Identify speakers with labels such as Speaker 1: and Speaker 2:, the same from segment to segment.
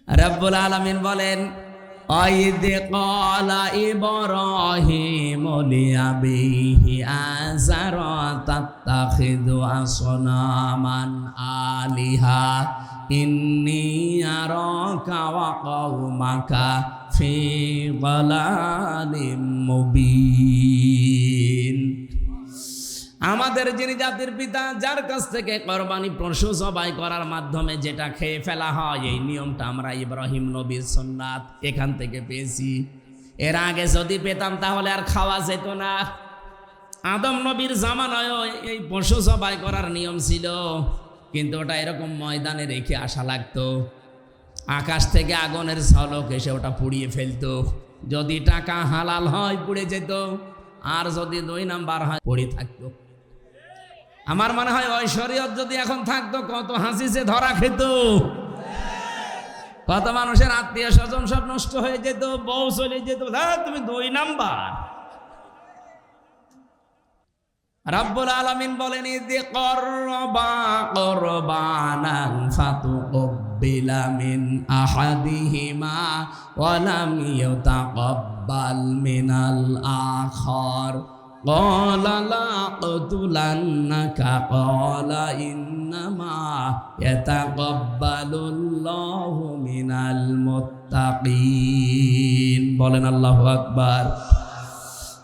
Speaker 1: রব্বুল আলামিন বলেন, ওয়াইদ ক্বালা ইব্রাহিমু লিআবিহি আযারা তাত্তাখিযু আসনামান আলিহা ইন্নী আরাকা ওয়া কওমাকা ফি যালালিম মুবিন। আমাদের যিনি জাতির পিতা, যার কাছ থেকে কোরবানি পশু জবাই করার মাধ্যমে যেটা খেয়ে ফেলা হয়, এই নিয়মটা আমরা ইব্রাহিম নবীর সুন্নাত এখান থেকে পেয়েছি। এর আগে যদি পেতাম তাহলে আর খাওয়া যেত না। আদম নবীর জামানায়ও এই পশু জবাই করার নিয়ম ছিল, কিন্তু ওটা এরকম ময়দানে রেখে আসা লাগতো। আকাশ থেকে আগুনের ঝলক এসে ওটা পুড়িয়ে ফেলতো। যদি টাকা হালাল হয় পুড়ে যেত, আর যদি 2 নাম্বার হয় পড়ে থাকতো। আমার মনে হয় ওই শরীয়ত যদি এখন থাকতো, কত হাসিসে ধরা খেত, কত মানুষের আত্মীয় স্বজন সব নষ্ট হয়ে যেত, বউ চলে যেত। তুমি 2 নাম্বার। রব্বুল আলামিন বলেন, ইযি ক্বারবা কুরবানান ফাতুকবিলা মিন আহাদিহিমা ওয়া লাম ইউতাকাব্বাল মিনাল আখার ক্বালা লা আকতুলান্নাকা ক্বালা ইন্নামা ইয়াতাকাব্বালুল্লাহু মিনাল মুত্তাকিন। বলেন আল্লাহু আকবার।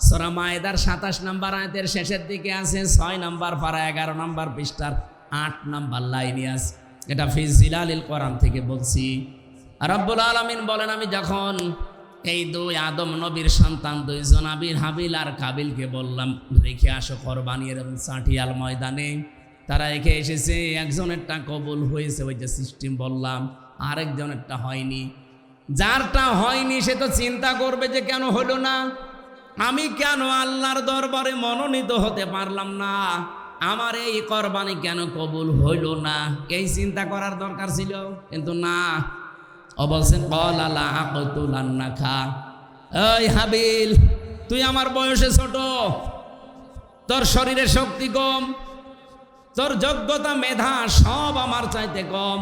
Speaker 1: সূরা মায়েদার 27 নম্বর আয়াতের শেষের দিকে আছে 6 নম্বর পারা 11 নম্বর পৃষ্ঠার 8 নম্বর লাইনে আছে। এটা ফি জিলালিল কোরআন থেকে বলছি। রব্বুল আলামিন বলেন, আমি যখন এই 2 আদম নবীর সন্তান 2 জন হাবিল আর কাবিলকে বললাম রেখে আসো কোরবানি এরকম চাটিয়াল ময়দানে, তারা রেখে এসেছে। একজনেরটা কবুল হয়েছে, ওই যে সিস্টেম বললাম, আরেকজনেরটা হয়নি। যারটা হয়নি সে তো চিন্তা করবে যে কেন হলো না, আমি কেন আল্লাহর দরবারে মনোনীত হতে পারলাম না, আমার এই কোরবানি কেন কবুল হইল না, এই চিন্তা করার দরকার ছিল। কিন্তু না, ও বলছেন ক্বালা লা আকতুলান্নাকা, এই হাবিল তুই আমার বয়সে ছোট, তোর শরীরে শক্তি কম, তোর যোগ্যতা মেধা সব আমার চাইতে কম,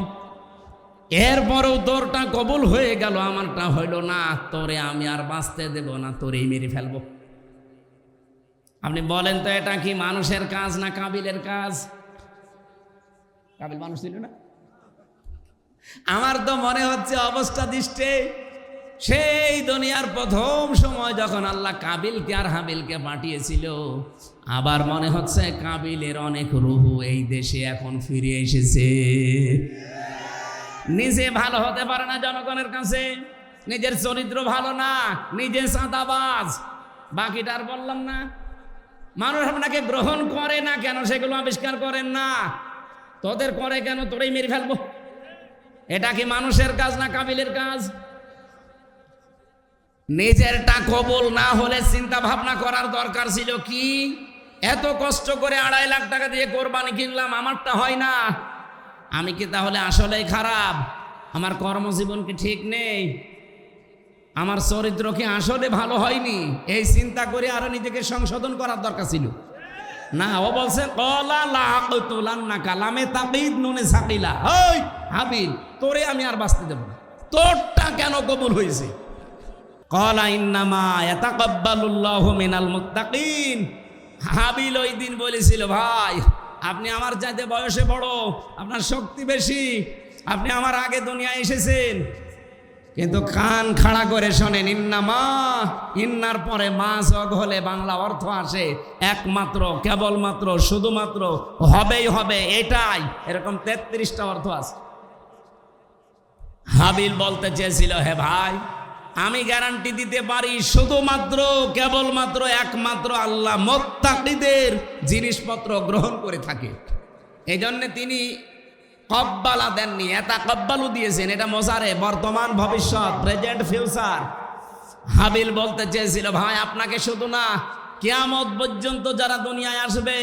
Speaker 1: এরপরেও তোরটা কবুল হয়ে গেল, আমারটা হইল না, তোরে আমি আর বাঁচতে দেব না, তোরেই মেরে ফেলবো। আপনি বলেন তো এটা কি মানুষের কাজ না কাবিলের কাজ? কাবিল মানুষ ছিল না? আমার তো মনে হচ্ছে অবস্থা দৃষ্টে সেই দুনিয়ার প্রথম সময় যখন আল্লাহ কাবিলকে আর হাবিলকে পাঠিয়েছিল, আবার মনে হচ্ছে কাবিলের অনেক রুহু এই দেশে এখন ফিরে এসেছে। নিজে ভালো হতে পারে না জনগণের কাছে, নিজের চরিত্র ভালো না, নিজে চাঁদাবাজ, বাকিটা আর বললাম না। মানুষ আপনাকে গ্রহণ করে না কেন, সেগুলো আবিষ্কার করেন না। তোদের করে কেন, তোরেই মেরে ফেলবো। এটা কি মানুষের কাজ না কাবিলের কাজ? নিজেরটা কবুল না হলে চিন্তা ভাবনা করার দরকার ছিল কি, এত কষ্ট করে 2.5 লাখ টাকা দিয়ে কোরবানি কিনলাম, আমারটা হয় না, আমি কি তাহলে আসলেই খারাপ? আমার কর্মজীবন কি ঠিক নেই? আমার চরিত্র কি আসলে ভালো হয়নি? এই চিন্তা করে আরো নিজেকে সংশোধন করার দরকার ছিল না। ও বলছে ক্বালা লা আকতুলান্নাকা, লামে তাকিদ নুনে সাকিলা, ওই হাবিল তোরে আমি আর বাঁচতে দেব না, তোরটা কেন কবুল হয়েছে? ক্বালা ইন্নামা ইয়াতাকাব্বালুল্লাহু মিনাল মুত্তাকিন। হাবিল ওই দিন বলেছিল, ভাই আপনি আমার চাইতে বয়সে বড়, আপনার শক্তি বেশি, আপনি আমার আগে দুনিয়ায় এসেছেন, কিন্তু কান খাড়া করে শোনেন, ইন্নামা, ইন্নার পরে মা যোগ হলে বাংলা অর্থ আসে একমাত্র, কেবলমাত্র, শুধুমাত্র, হবেই হবে, এটাই, এরকম 33টা অর্থ আছে। হাবিল বলতে চেয়েছিল, হে ভাই আমি গ্যারান্টি দিতে পারি শুধুমাত্র, কেবলমাত্র, একমাত্র আল্লাহ মুত্তাকিদের জিনিসপত্র গ্রহণ করে থাকে। এই জন্য তিনি কব্বালা দেননি, ইয়াতাকাব্বালু দিয়েছেন। এটা মোজারে, বর্তমান ভবিষ্যৎ, প্রেজেন্ট ফিউচার। হাবিল বলতে চেয়েছিল, ভাই আপনাকে শুধু না, কিয়ামত পর্যন্ত যারা দুনিয়ায় আসবে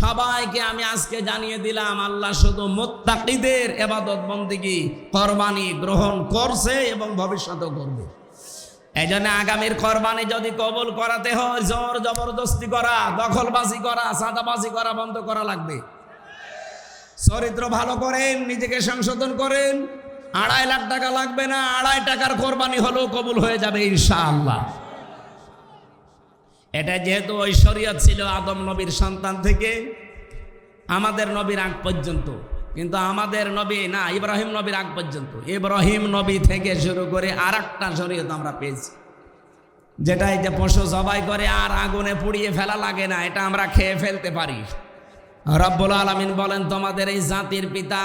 Speaker 1: সবাইকে আমি আজকে জানিয়ে দিলাম, আল্লাহ শুধু মুত্তাকিদের ইবাদত বন্দেগী কোরবানি গ্রহণ করছে এবং ভবিষ্যতেও করবে। এই জন্য আগামীর কোরবানি যদি কবুল করাতে হয়, জোর জবরদস্তি করা, দখলবাজি করা, চাঁদাবাজি করা বন্ধ করা লাগবে। চরিত্র ভালো করেন, নিজেকে সংশোধন করেন, 2.5 লাখ টাকা লাগবে না, 2.5 টাকার কোরবানি হলেও কবুল হয়ে যাবে ইনশাআল্লাহ। এটা যেহেতু ঐশ্বরিয়ত ছিল আদম নবীর সন্তান থেকে আমাদের নবীর আগ পর্যন্ত, কিন্তু আমাদের নবী না, ইব্রাহিম নবীর আগ পর্যন্ত, ইব্রাহিম নবী থেকে শুরু করে আর একটা শরীয়ত আমরা পেয়েছি, যেটা এই যে পশু জবাই করে আর আগুনে পুড়িয়ে ফেলা লাগে না, এটা আমরা খেয়ে ফেলতে পারি। রব্বুল আলামিন বলেন, তোমাদের এই জাতির পিতা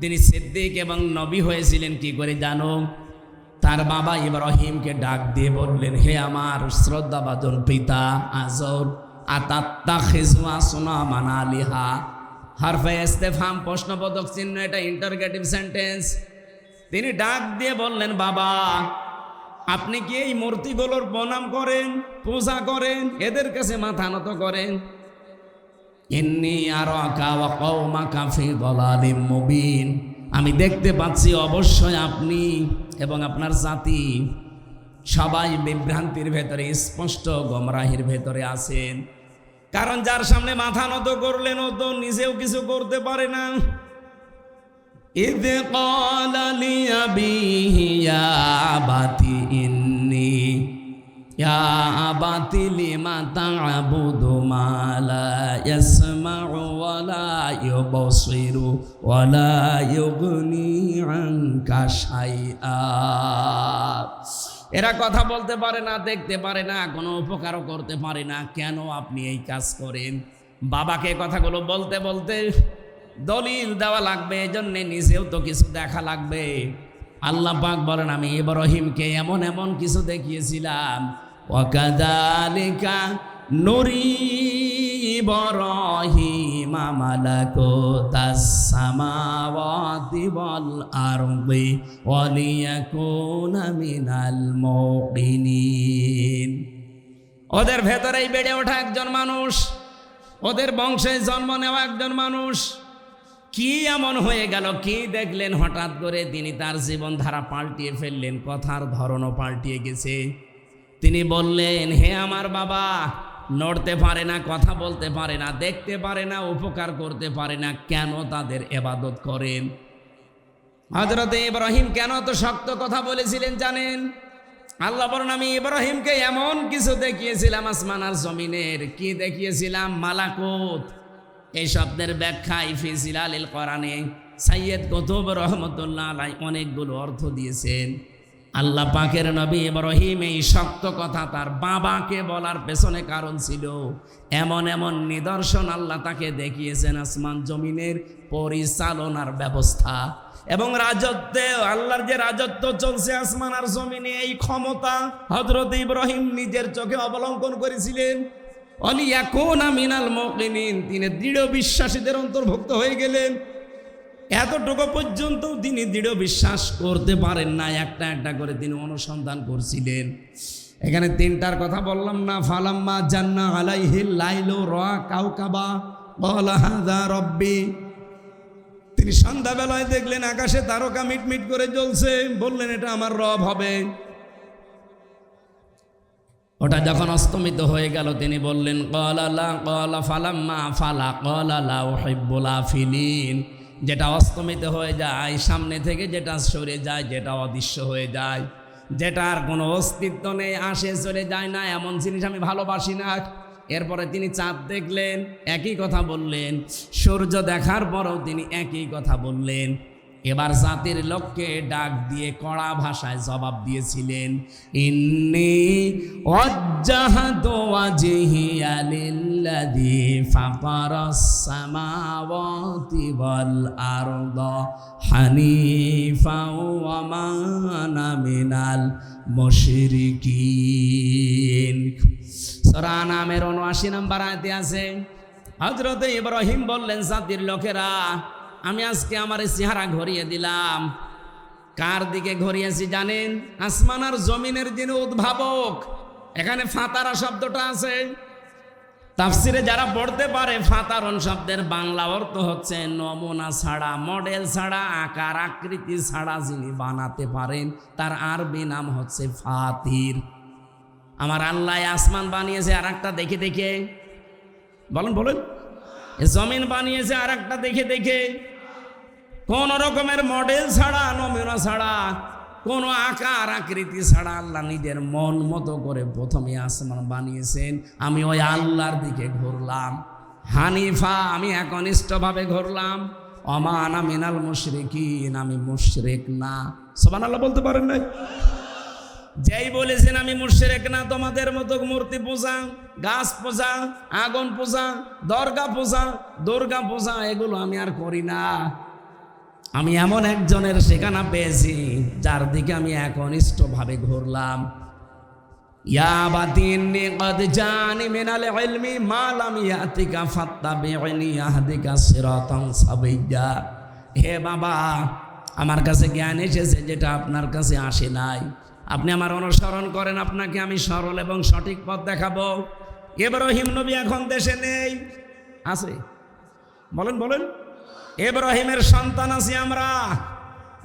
Speaker 1: তিনি সিদ্দিক এবং নবী হয়েছিলেন কি করে জানো? তার বাবা ইব্রাহিমকে ডাক দিয়ে বললেন, হে আমার শ্রদ্ধাভাজন পিতা আজর, আতাত্তাখিযু আসনামান আলিহা। হারফে ইস্তেফহাম, প্রশ্নবোধক চিহ্ন, এটা ইন্টারগেটিভ সেন্টেন্স। তিনি ডাক দিয়ে বললেন, বাবা আপনি কি এই মূর্তিগুলোর প্রণাম করেন, পূজা করেন, এদের কাছে মাথা নত করেন? ইন্নী আরাকা ওয়া কওমাকা ফি দালালিম মুবিন, আমি দেখতে পাচ্ছি অবশ্যই আপনি এবং আপনার জাতি সবাই বিভ্রান্তির ভেতরে, স্পষ্ট গোমরাহির ভেতরে আছেন। কারণ যার সামনে মাথা নত করলেন ও তো নিজেও কিছু করতে পারে না। ইয ক্বালা লিআবিহি ইয়া আবাতি ইন্নী ইয়া আবাতি লিমা তা'বুদু মা লা ইয়াসমা'ু ওয়া লা ইউবসিরু ওয়া লা ইউগনি আনকা শাইআ। এরা কথা বলতে পারে না, দেখতে পারে না, কোনো উপকারও করতে পারে না, কেন আপনি এই কাজ করেন? বাবাকে কথাগুলো বলতে বলতে দলিল দেওয়া লাগবে, এজন্য নিজেও তো কিছু দেখা লাগবে। আল্লাহ পাক বলেন, আমি ইব্রাহিমকে এমন এমন কিছু দেখিয়েছিলাম, ওয়াকাযালিকা নুরি ইব্রাহিমা মালাকুতাস সামাওয়াতি ওয়াল আরদি ওয়া লিয়াকুনা মিনাল মুকিনিন। ওদের ভেতরেই বেড়ে ওঠা একজন মানুষ, ওদের বংশে জন্ম নেওয়া একজন মানুষ, কি এমন হয়ে গেল, কি দেখলেন হঠাৎ করে তিনি তার জীবনধারা পাল্টিয়ে ফেললেন, কথার ধরনও পাল্টিয়ে গেছে। তিনি বললেন, হে আমার বাবা, নড়তে পারে না, কথা বলতে পারে না, দেখতে পারে না, উপকার করতে পারে না, কেন তাদের ইবাদত করেন? হযরত ইব্রাহিম কেন তো শক্ত কথা বলেছিলেন জানেন? আল্লাহ বলেন, আমি ইব্রাহিমকে এমন কিছু দেখিয়েছিলাম আসমান আর জমিনের। কি দেখিয়েছিলাম? মালাকুত। এই শব্দের ব্যাখ্যায় ফি জিলালিল কোরআনে সাইয়্যিদ কুতুব রহমাতুল্লাহ আলাইহি অনেকগুলো অর্থ দিয়েছেন। আল্লাহ পাকের নবী ইব্রাহিম এই শক্ত কথা তার বাবাকে বলার পেছনে কারণ ছিল, এমন এমন নিদর্শন আল্লাহ তাকে দেখিয়েছেন, আসমান জমিনের পরিচালনার ব্যবস্থা এবং রাজত্বে, আল্লাহর যে রাজত্ব চলছে আসমান আর জমিনে, এই ক্ষমতা হযরত ইব্রাহিম নিজের চোখে অবলম্বন করেছিলেন। ওয়ালিয়াকুনা মিনাল মুকিনিন, তিনি দৃঢ় বিশ্বাসীদের অন্তর্ভুক্ত হয়ে গেলেন। এতটুকু পর্যন্ত তিনি দৃঢ় বিশ্বাস করতে পারেন না, একটা একটা করে তিনি অনুসন্ধান করছিলেন। এখানে তিনটার কথা বললাম না? ফালাম্মা জান্না আলাইহিল লাইলু রা কাওকাবা ক্বালা হাযা রাব্বি, তিনি সন্ধ্যাবেলায় দেখলেন আকাশে তারকা মিটমিট করে জ্বলছে, বললেন এটা আমার রব হবে। ওটা যখন অস্তমিত হয়ে গেল তিনি বললেন ক্বালা ফালাম্মা ফালা ক্বালা লা উহিব্বুল আফিলিন, যেটা অস্তমিত হয়ে যায় সামনে থেকে, যেটা সরে যায়, যেটা অদৃশ্য হয়ে যায়, যেটার কোনো অস্তিত্ব নেই, আসে চলে যায় না, এমন জিনিস আমি ভালোবাসি না। এরপরে তিনি চাঁদ দেখলেন, একই কথা বললেন। সূর্য দেখার পরেও তিনি একই কথা বললেন। এবার জাতির লোককে ডাক দিয়ে কড়া ভাষায় জবাব দিয়েছিলেন, ইন্নী ওয়াজ্জাহতু ওয়াজহিয়া লিল্লাযী ফাতারাস সামাওয়াতি ওয়াল আরদা হানিফাও ওয়া মা আনা মিনাল মুশরিকিন। সূরা আনামের ৭৯ নম্বর আয়াতে আছে, হযরত ইব্রাহিম বললেন, জাতির লোকেরা, আমি আজকে আমার চেহারা ঘুরিয়ে দিলাম। কার দিকে ঘুরিয়েছি জানেন? আসমান আর জমিনের যিনি উদ্ভাবক। এখানে ফাতারা শব্দটা আছে, তাফসিরে যারা পড়তে পারে, ফাতারন শব্দের বাংলা অর্থ হচ্ছে নমুনা ছাড়া, মডেল ছাড়া, আকার আকৃতি ছাড়া যিনি বানাতে পারেন, তার আরবি নাম হচ্ছে ফাতির। আমার আল্লাহ আসমান বানিয়েছে আর একটা দেখে দেখে, বলেন বলেন, জমিন বানিয়েছে আর একটা দেখে দেখে, কোন রকমের মডেল ছাড়া, নমুনা ছাড়া, কোন আকার আকৃতি ছাড়া আল্লাহ নিজের মন মতো করে প্রথমে আসমান বানিয়েছেন। আমি ওই আল্লাহর দিকে ঘুরলাম হানিফা, আমি একনিষ্ঠভাবে ঘুরলাম। অমান মিনাল মুশরিকিন, আমি মুশরিক না। সুবহানাল্লাহ বলতে পারেন না? যেই বলেছেন আমি মুশরিক না, তোমাদের মতো মূর্তি পূজা, গাছ পূজা, আগুন পূজা, দরগা পূজা, দুর্গা পূজা এগুলো আমি আর করি না। আমি এমন একজনের ঠিকানা পেয়েছি যার দিকে আমি একনিষ্ঠভাবে ঘুরলাম। ইয়া বাতিনি কদ জানি মিনাল ইলমি মা লাম ইয়াতিকা ফাত্তাবিউনি আহদিকা সিরাতান সাবিয়্যা। হে বাবা, আমার কাছে জ্ঞান এসেছে যেটা আপনার কাছে আসে নাই। আপনি আমার অনুসরণ করেন, আপনাকে আমি সরল এবং সঠিক পথ দেখাবো। ইব্রাহিম নবী এখন দেশে নেই, আছে? বলেন বলেন। ইব্রাহিমের সন্তান আছি আমরা,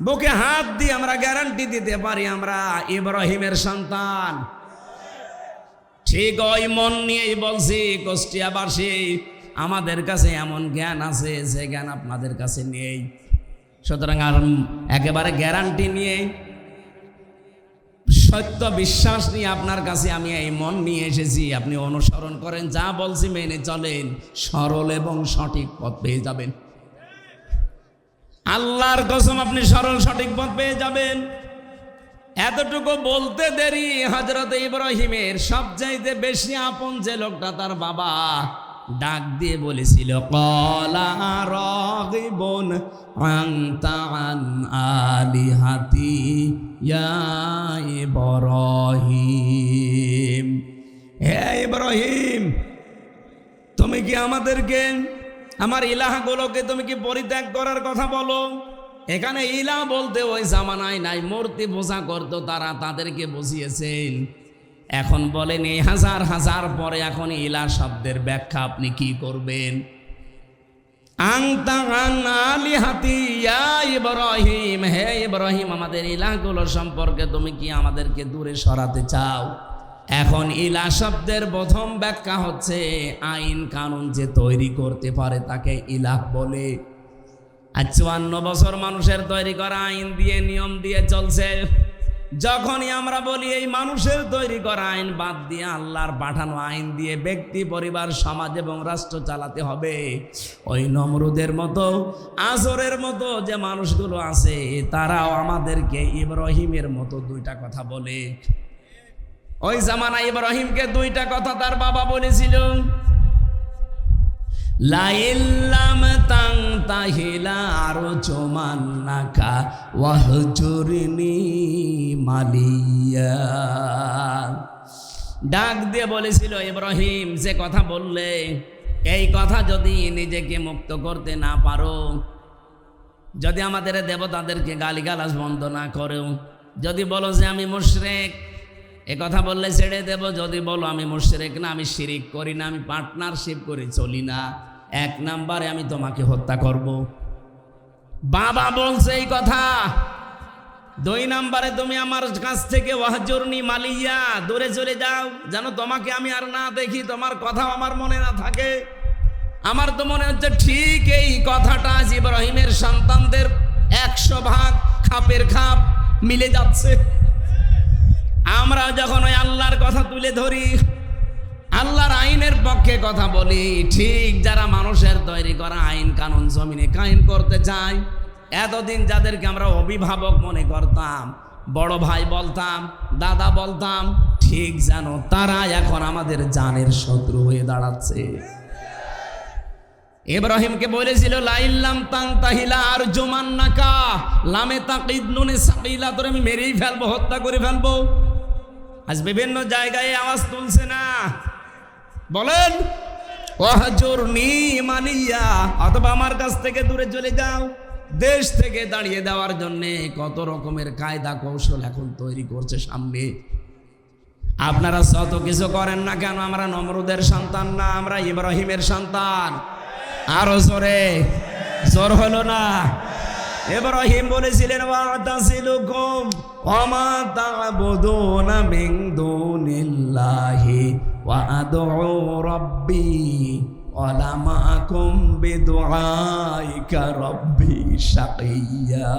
Speaker 1: বুকে হাত দিয়ে আমরা গ্যারান্টি দিতে পারি আমরা ইব্রাহিমের সন্তান। ঠিক ওই মন নিয়েই বলছি কুষ্টিয়াবাসী, আমাদের কাছে এমন জ্ঞান আছে যে জ্ঞান আপনাদের কাছে নেই। সুতরাং আর একেবারে গ্যারান্টি নিয়ে, সত্য বিশ্বাস নিয়ে আপনার কাছে আমি এই মন নিয়ে এসেছি। আপনি অনুসরণ করেন, যা বলছি মেনে চলেন, সরল এবং সঠিক পথ পেয়ে যাবেন। আল্লাহর কসম, আপনি সরল সঠিক পথ পেয়ে যাবেন। এতটুকু বলতে দেরি, হযরত ইব্রাহিমের সবচাইতে বেশি আপন যে লোকটা তার বাবা, ডাক দিয়ে বলেছিল ক্বালা রাগিবুন আনতা আন আলিহাতি ইয়া ইব্রাহিম। হে ইব্রাহিম, তুমি কি আমাদেরকে, আমার ইলাহগুলোকে তুমি কি পরিত্যাগ করার কথা বলো? এখানে ইলাহ বলতে ওই জামানায় নাই, মূর্তি পূজা করতো তারা, তাদেরকে বুঝিয়েছেন। এখন বলেন এই হাজার হাজার পরে এখন ইলাহ শব্দের ব্যাখ্যা আপনি কি করবেন? আনতা আন আলিহাতি ইয়া ইব্রাহিম, হে ইব্রাহিম, আমাদের ইলাহগুলো সম্পর্কে তুমি কি আমাদেরকে দূরে সরাতে চাও? এখন ইলাহ শব্দের প্রথম ব্যাখ্যা হচ্ছে আইন কানুন যে তৈরি করতে পারে তাকে ইলাহ বলে। আর 54 বছর মানুষের তৈরি করা আইন দিয়ে, নিয়ম দিয়ে চলছে। যখনই আমরা বলি এই মানুষের তৈরি করা আইন বাদ দিয়ে আল্লাহর পাঠানো আইন দিয়ে ব্যক্তি, পরিবার, সমাজ এবং রাষ্ট্র চালাতে হবে, ওই নমরুদের মতো, আজরের মতো যে মানুষগুলো আছে তারাও আমাদেরকে ইব্রাহিমের মতো দুইটা কথা বলে। ওই জামানা ইব্রাহিমকে দুইটা কথা তার বাবা বলেছিল, লাইল্লাম তাংতাহিলা আরজুমান্নাকা ওয়াহজুরনি মালিয়া। ডাক দিয়ে বলেছিল ইব্রাহিম, যে কথা বললে এই কথা যদি নিজেকে মুক্ত করতে না পারো, যদি আমাদের দেবতাদেরকে গালিগালাজ বন্ধ না করো, যদি বলো যে আমি মুশরিক, এ কথা বললে ছেড়ে দেব। যদি বলো আমি মুশরিক না, আমি শিরিক করি না, আমি পার্টনারশিপ করে চলি না, 1 নম্বরে আমি তোমাকে হত্যা করব। বাবা বলছে এই কথা। 2 নম্বরে তুমি আমার কাছ থেকে ওয়াহজুরনি মালিয়া, দূরে চলে যাও, যেন তোমাকে আমি আর না দেখি, তোমার কথা আমার মনে না থাকে। আমার তো মনে হচ্ছে ঠিক এই কথাটা ইব্রাহিমের সন্তানদের 100 ভাগ খাপের খাপ মিলে যাচ্ছে। আমরা যখন ওই আল্লাহর কথা তুলে ধরি, আল্লাহর আইনের পক্ষে কথা বলি, ঠিক যারা মানুষের তৈরি করা আইন কানুন জমিনে কায়েম করতে চায়, এতদিন যাদেরকে আমরা অভিভাবক মনে করতাম, বড় ভাই বলতাম, দাদা বলতাম, ঠিক যেন তারা এখন আমাদের জানের শত্রু হয়ে দাঁড়াচ্ছে। ইব্রাহিমকে বলেছিল লাইল্লাম তাংতাহিলা আরজুমান্নাকা, লামে তাকিদ নুনে সাকিলা, তোরে আমি মেরেই ফেলবো, হত্যা করে ফেলবো। আজ বিভিন্ন জায়গায় আওয়াজ তুলছে না, বলেন ওয়াহজুরনি মালিয়া, অথবা আমার কাছ থেকে দূরে চলে যাও। দেশ থেকে দাঁড়িয়ে দেওয়ার জন্য কত রকমের কায়দা কৌশল এখন তৈরি করছে সামনে। আপনারা যত কিছু করেন না কেন, আমরা নমরুদের সন্তান না, আমরা ইব্রাহিমের সন্তান। আরো জোরে, জোর হলো না? ইব্রাহিম বলেছিলেন ওয়াতাসিলুকুম ওয়ামা তা'বুদুনা মিন দুনিল্লাহি ওয়া আদউ রাব্বি ওয়ালা মাকুম বিদুআইকা রাব্বি শাকিয়া।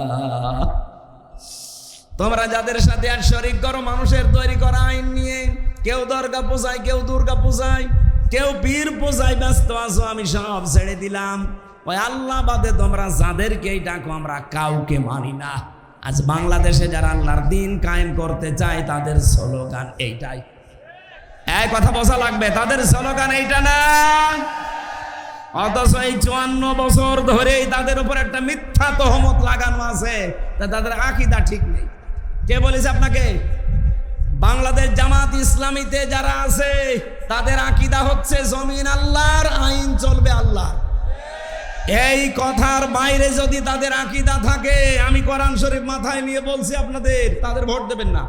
Speaker 1: তোমরা যাদের সাথে আর শরীক করো মানুষের তৈরি করা আইন নিয়ে, কেউ দরগা পূজায়, কেউ দুর্গা পূজায়, কেউ পীর পূজায় ব্যস্ত আছো, আমি সব ছেড়ে দিলাম। ওই আল্লাহ বাদে তোমরা যাদেরকেই ডাকো আমরা কাউকে মানি না। আজ বাংলাদেশে যারা আল্লাহর দিন কায়েম করতে চায় তাদের স্লোগান এইটাই। এই কথা বোঝা লাগবে, তাদের স্লোগান এইটা না। অথচ এই 54 বছর ধরেই তাদের উপর একটা মিথ্যা তহমত লাগানো আছে, তাদের আকীদা ঠিক নেই। কে বলেছে আপনাকে? বাংলাদেশ জামাত ইসলামীতে যারা আছে তাদের আকীদা হচ্ছে জমিন আল্লাহর, আইন চলবে আল্লাহ। এই কথার বাইরে যদি তাদের আকীদা থাকে, আমি কোরআন শরীফ মাথায় নিয়ে বলছি আপনাদের, তাদের ভোট দেবেন না।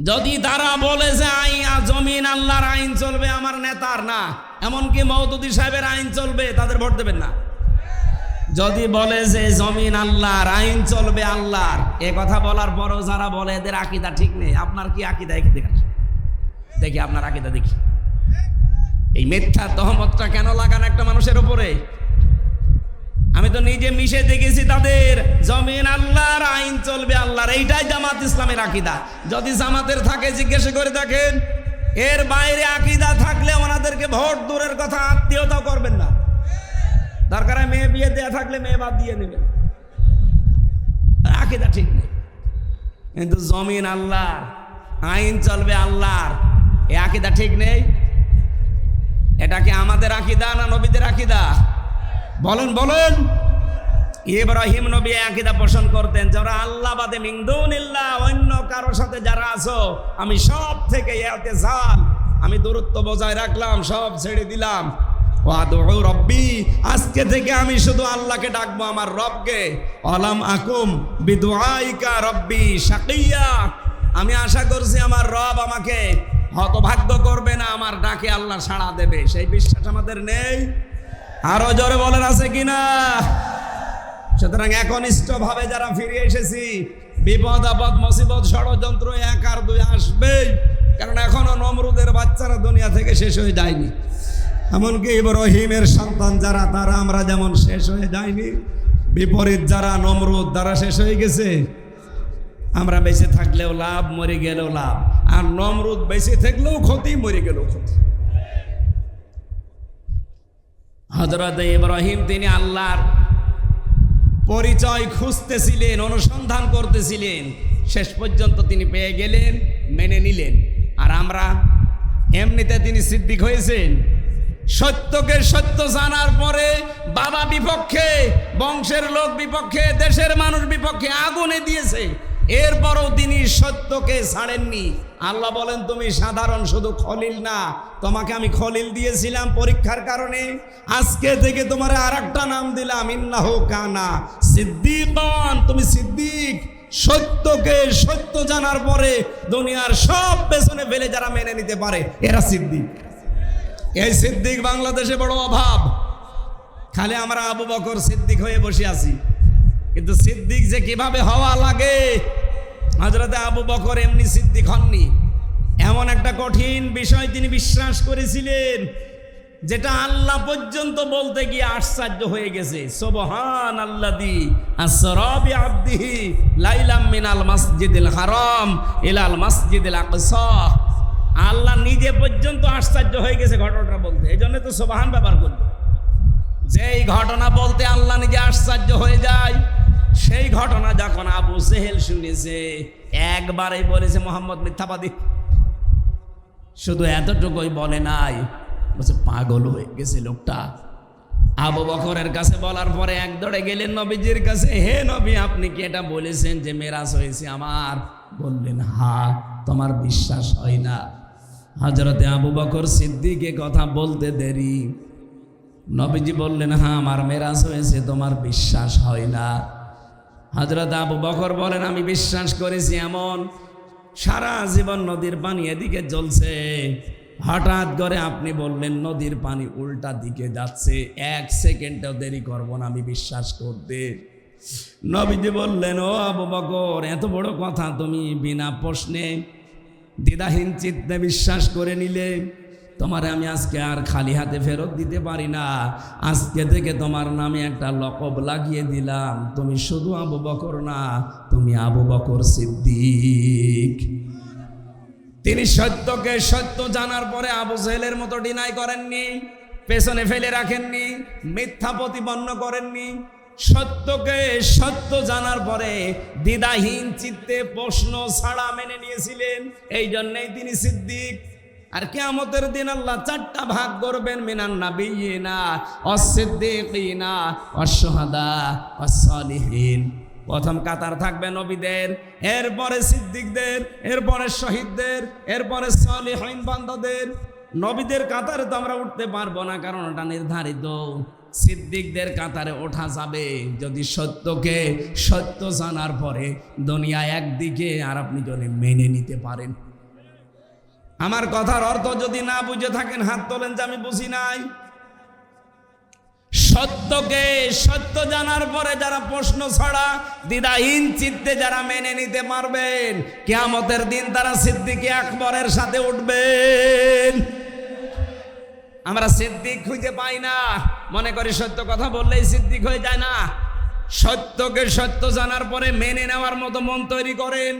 Speaker 1: যদি তারা বলে যে জমিন আল্লাহর, আইন চলবে আমার নেতার না, এমনকি মওদুদি সাহেবের আইন চলবে, তাদের ভোট দেবেন না। যদি বলে যে জমিন আল্লাহর, আইন চলবে আল্লাহর, এ কথা বলার পরও যারা বলে এদের আকীদা ঠিক নেই, আপনার কি আকীদা? দেখি আপনার আকীদা দেখি। এই মিথ্যা তহমতটা কেন লাগান একটা মানুষের উপরে? আমি তো নিজে মিশে দেখেছি তাদের, জমিন আল্লাহর, আইন চলবে আল্লাহর, এইটাই জামাত ইসলামের আকীদা। যদি জামাতের থাকে জিজ্ঞাসা করে দেখেন, এর বাইরে আকীদা থাকলে ওনাদেরকে ভোট দূরের কথা আত্মীয়তাও করবেন না। দরকার মেয়ে বিয়ে দেয়া থাকলে মেয়ে বাদ দিয়ে নেবেন, আকীদা ঠিক নেই। কিন্তু জমিন আল্লাহর, আইন চলবে আল্লাহর, এই আকীদা ঠিক নেই। এটা কি আমাদের আকীদা না নবীদের আকীদা? বলেন বলেন। ইব্রাহিম নবী আকীদা পোষণ করতেন, যারা আল্লাহ বাদে মিন দুনিল্লাহ, অন্য কারো সাথে যারা আছো আমি সব থেকে ইতিজাল, আমি দূরত্ব বজায় রাখলাম, সব ছেড়ে দিলাম। ওয়াদউ রব্বি, আজকে থেকে আমি শুধু আল্লাহকে ডাকবো, আমার রবকে। আলাম আকুম বিদুআইকা রব্বি শাকিয়া, আমি আশা করছি আমার রব আমাকে হতভাগ্য করবে না, আমার ডাকে আল্লাহ সাড়া দেবে। সেই বিশ্বাস আমাদের নেই? আরো জোরে বলেন আছে কিনা? সুতরাং একনিষ্ঠ ভাবে যারা ফিরে এসেছি, বিপদ আপদ মুসিবত ষড়যন্ত্র 1 আর 2 আসবেই, কারণ এখনো নমরুদের বাচ্চারা দুনিয়া থেকে শেষ হয়ে যায়নি। এমনকি ইব্রাহিমের সন্তান যারা, তারা আমরা যেমন শেষ হয়ে যায়নি, বিপরীত যারা নমরুদ তারা শেষ হয়ে গেছে। আমরা বেঁচে থাকলেও লাভ, মরে গেলেও লাভ। আর নমরুদ বেঁচে থাকলেও ক্ষতি, মরে গেলেও ক্ষতি। হযরত ইব্রাহিম তিনি আল্লাহর পরিচয় খুঁজতেছিলেন, অনুসন্ধান করতেছিলেন, শেষ পর্যন্ত তিনি পেয়ে গেলেন, মেনে নিলেন। আর আমরা এমনিতে তিনি সিদ্দিক হয়েছেন। সত্যকে সত্য জানার পরে বাবা বিপক্ষে, বংশের লোক বিপক্ষে, দেশের মানুষ বিপক্ষে আগুনে দিয়েছে, এরপরও তিনি সত্যকে ছাড়েননি। আল্লাহ বলেন, তুমি সাধারণ শুধু খলিল না, তোমাকে আমি খলিল দিয়েছিলাম পরীক্ষার কারণে, আজকে থেকে তোমার আরেকটা নাম দিলাম, ইন্নাহু কানা সিদ্দিকান, তুমি সিদ্দিক। সত্যকে সত্য জানার পরে দুনিয়ার সব পেছনে ফেলে যারা মেনে নিতে পারে, এরা সিদ্দিক। এই সিদ্দিক বাংলাদেশে বড় অভাব। খালি আমরা আবু বকর সিদ্দিক হয়ে বসে আছি, কিন্তু সিদ্দিক যে কিভাবে হওয়া লাগে, হযরত আবু বকর এমনি সিদ্দিক হননি। এমন একটা কঠিন বিষয় তিনি বিশ্বাস করেছিলেন, যেটা আল্লাহ পর্যন্ত বলতে গিয়ে আশ্চর্য হয়ে গেছে। সুবহানাল্লাযী আসরা বিআবদিহি লাইলাম মিনাল মাসজিদিল হারাম ইলাল মাসজিদিল আকসা। আল্লাহ নিজে পর্যন্ত আশ্চর্য হয়ে গেছে ঘটনাটা বলতে, এই জন্য তো সুবহান ব্যবহার করল। যেই ঘটনা বলতে আল্লাহ নিজে আশ্চর্য হয়ে যায়, সেই ঘটনা যখন আবু জেহেল শুনেছে, একবারেই বলেছে মুহাম্মদ মিথ্যাবাদী। শুধু এতটুকুই বলে নাই, বলছে পাগল হয়ে গেছে লোকটা। আবু বকরের কাছে বলার পরে এক দৌড়ে গেলেন নবীজির কাছে, হে নবী, আপনি কি এটা বলেছেন যে মেরাজ হয়েছে আমার? বললেন, হ্যাঁ। তোমার বিশ্বাস হয় না? হযরতে আবু বকর সিদ্দিকে কথা বলতে দেরি, নবীজি বললেন, হ্যাঁ আমার মেরাজ হয়েছে, তোমার বিশ্বাস হয় না? হযরত আবু বকর বলেন, আমি বিশ্বাস করেছি। এমন সারা জীবন নদীর পানি এদিকে জ্বলছে, হঠাৎ করে আপনি বললেন নদীর পানি উল্টা দিকে যাচ্ছে, 1 সেকেন্ডও দেরি করব না আমি বিশ্বাস করতে। নবীজি বললেন, ও আবু বকর, এত বড় কথা তুমি বিনা প্রশ্নে দ্বিধাহীন চিত্তে বিশ্বাস করে নিলে? তোমারে আমি আজকে আর খালি হাতে ফেরত দিতে পারি না। আজকে থেকে তোমার নামে একটা লকব লাগিয়ে দিলাম, তুমি শুধু আবু বকর না, তুমি আবু বকর সিদ্দিক। তিনি সত্যকে সত্য জানার পরে আবু জেহেলের মতো ডিনাই করেননি, পেছনে ফেলে রাখেননি, মিথ্যা প্রতিপন্ন করেননি। সত্যকে সত্য জানার পরে দ্বিধাহীন চিত্তে প্রশ্ন ছাড়া মেনে নিয়েছিলেন, এই জন্যই তিনি সিদ্দিক। আর কিয়ামতের দিন আল্লাহ চারটা ভাগ করবেন, মিনান নাবিয়িনা ওয়াস-সিদ্দিকিনা ওয়াশ-শুহাদা ওয়াস-সালিহিন। প্রথম কাতার থাকবে নবীদের, এরপরে সিদ্দিকদের, এরপরে শহীদদের, এরপরে সালিহিন বান্দাদের। নবীদের কাতারে তো আমরা উঠতে পারবো না, কারণ ওটা নির্ধারিত। সিদ্দিকদের কাতারে ওঠা যাবে যদি সত্যকে সত্য জানার পরে দুনিয়া একদিকে আর আপনি যদি মেনে নিতে পারেন। আমার কথার অর্থ যদি না বুঝে থাকেন হাত তোলেন যে আমি বুঝি নাই। সত্যকে সত্য জানার পরে যারা প্রশ্ন ছাড়া দ্বিধাহীন চিত্তে যারা মেনে নিতে পারবেন, কিয়ামতের দিন তারা সিদ্দিকে আকবরের সাথে উঠবেন। আমরা সিদ্দিক খুঁজে পাই না, মনে করি সত্য কথা বললেই সিদ্দিক হয়ে যায় না। সত্যকে সত্য জানার পরে মেনে নেওয়ার মতো মন তৈরি করেন।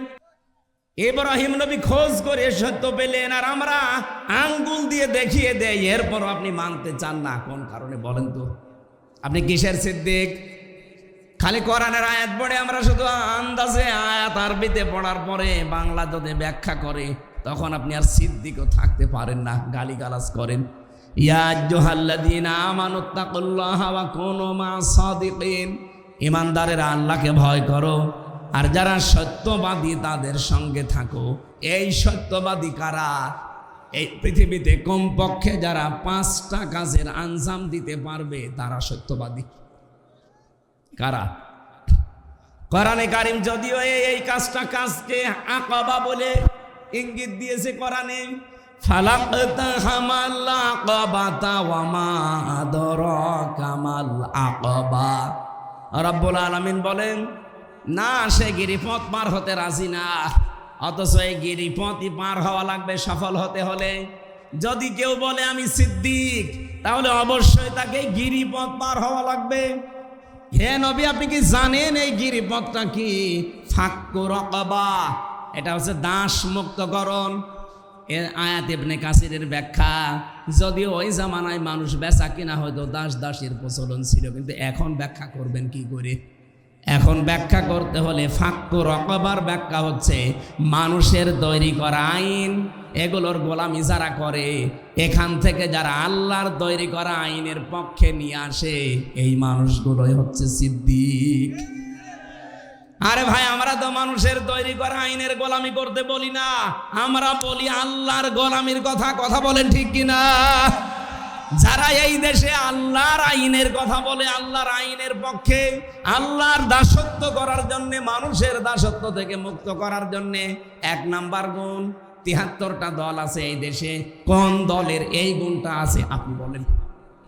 Speaker 1: ইব্রাহিম নবী খোঁজ করে সত্য পেলেন, আর আমরা আঙ্গুল দিয়ে দেখিয়ে দেই, এরপর আপনি মানতে চান না। কোন কারণে বলেন তো? আপনি কিসের সিদ্দিক? খালি কোরআনের আয়াত পড়ে আমরা শুধু আন্দাজে আয়াত আরবিতে পড়ার পরে বাংলা যদি ব্যাখ্যা করে, তখন আপনি আর সিদ্দিকও থাকতে পারেন না, গালিগালাজ করেন। ইয়া আইয়ুহাল্লাযীনা আমানুত্তাকুল্লাহা ওয়া কুনু মা'আস সাদিকিন। ঈমানদারেরা আল্লাহকে ভয় করো আর যারা সত্যবাদী তাদের সঙ্গে থাকো। এই সত্যবাদী কারা? এই পৃথিবীতে কমপক্ষে যারা 5টা কাজের আঞ্জাম দিতে পারবে তারা সত্যবাদী। কারা? কোরআনে কারীম যদিও এই কাজকে আকাবা বলে ইঙ্গিত দিয়েছে কোরআনে, ফালাকতাহামাল আকাবাতা ওয়া মা আদরাকা মাল আকাবা। রব্বুল আলামিন বলেন না, সে গিরিপথ পার হতে রাজি না, অথচ এই গিরিপথই পার হওয়া লাগবে সফল হতে হলে। যদি কেউ বলে আমি সিদ্দিক, তাহলে অবশ্যই তাকে গিরিপথ পার হওয়া লাগবে। হে নবী, আপনি কি জানেন এই গিরিপথটা কি? ফাক্কু রাকাবা, এটা হচ্ছে দাস মুক্তকরণ। আয়াত ইবনে কাসিরের ব্যাখ্যা, যদিও ওই জামানায় মানুষ বেচা কিনা হয়তো দাস দাসের প্রচলন ছিল, কিন্তু এখন ব্যাখ্যা করবেন কি করে? এখন ব্যাখ্যা করতে হলে ফাক্কু রাকাবার ব্যাখ্যা হচ্ছে মানুষের তৈরি করা আইন, এগুলোর গোলামি যারা করে, এখান থেকে যারা আল্লাহর তৈরি করা আইনের পক্ষে নিয়ে আসে, এই মানুষগুলোই হচ্ছে সিদ্দিক। আরে ভাই, আমরা তো মানুষের তৈরি করা আইনের গোলামি করতে বলি না, আমরা বলি আল্লাহর গোলামির কথা। কথা বলেন ঠিক কিনা? যারা এই দেশে আল্লাহর আইনের কথা বলে, আল্লাহর আইনের পক্ষে, আল্লাহর দাসত্ব করার জন্য, মানুষের দাসত্ব থেকে মুক্ত করার জন্য, 1 নাম্বার গুণ। 73টা দল আছে এই দেশে, কোন দলের এই গুণটা আছে আপনি বলেন?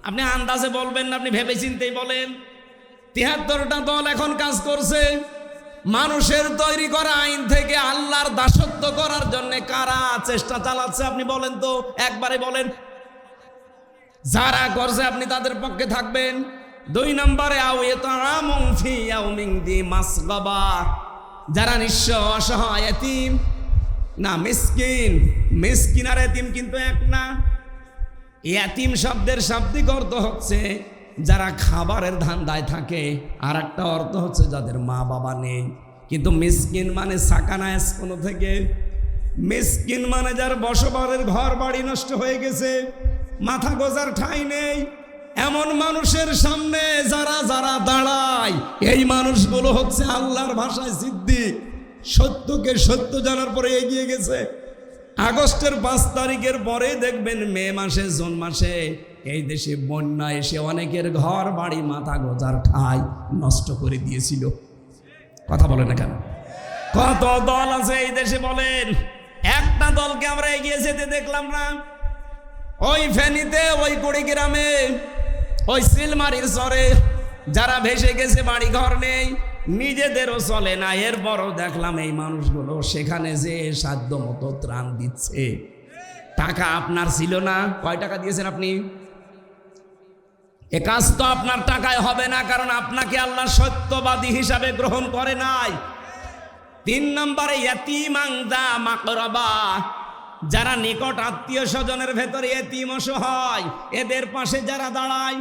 Speaker 1: আপনি আন্দাজে বলবেন না, আপনি ভেবে চিন্তেই বলেন। 73টা দল এখন কাজ করছে মানুষের তৈরি করা আইন থেকে আল্লাহর দাসত্ব করার জন্য। কারা চেষ্টা চালাচ্ছে আপনি বলেন তো, একবারে বলেন। যারা করছে আপনি তাদের পক্ষে থাকবেন। 2 নম্বরে যারা নিঃস্ব, অসহায়, এতিম, না মিসকিন। মিসকিন আর এতিম কিন্তু এক না। এতিম শব্দের শাব্দিক অর্থ হচ্ছে যারা খাবারের ধান্দায় থাকে, আর একটা অর্থ হচ্ছে যাদের মা বাবা নেই। কিন্তু মিসকিন মানে সাকানায় কোনো থেকে, মিসকিন মানে যার বসবাসের ঘর বাড়ি নষ্ট হয়ে গেছে, মাথা গোজার ঠাঁই নেই, এমন মানুষের সামনে যারা যারা দাঁড়ায়, এই মানুষগুলো হচ্ছে আল্লাহর ভাষায় সিদ্দিক। সত্যকে সত্য জানার পরে এগিয়ে গেছে। আগস্টের 5 তারিখের পরে দেখবেন মে মাসে, জুন মাসে এই দেশে বন্যা এসে অনেকের ঘর বাড়ি, মাথা গোজার ঠাঁই নষ্ট করে দিয়েছিল। কথা বলেন না কেন? কত দল আছে এই দেশে বলেন, একটা দলকে আমরা এগিয়ে যেতে দেখলাম না। ওই ফেনীতে, ওই কুড়িগ্রামে, ওই সিলমারির চরে যারা ভেসে গেছে, বাড়ি ঘর নেই, নিজেদেরও চলে না, এরপরও দেখলাম এই মানুষগুলো সেখানে যে সাধ্য মতো ত্রাণ দিচ্ছে। টাকা আপনার ছিল না, কয় টাকা দিয়েছেন আপনি? এ কাজ তো আপনার টাকায় হবে না, কারণ আপনাকে আল্লাহ সত্যবাদী হিসাবে গ্রহণ করে নাই। 3 নম্বরে ইয়াতীমান দা মাকরাবা, যারা নিকট আত্মীয় স্বজনের ভেতরে এতিম অসহায় এদের পাশে যারা দাঁড়ায়।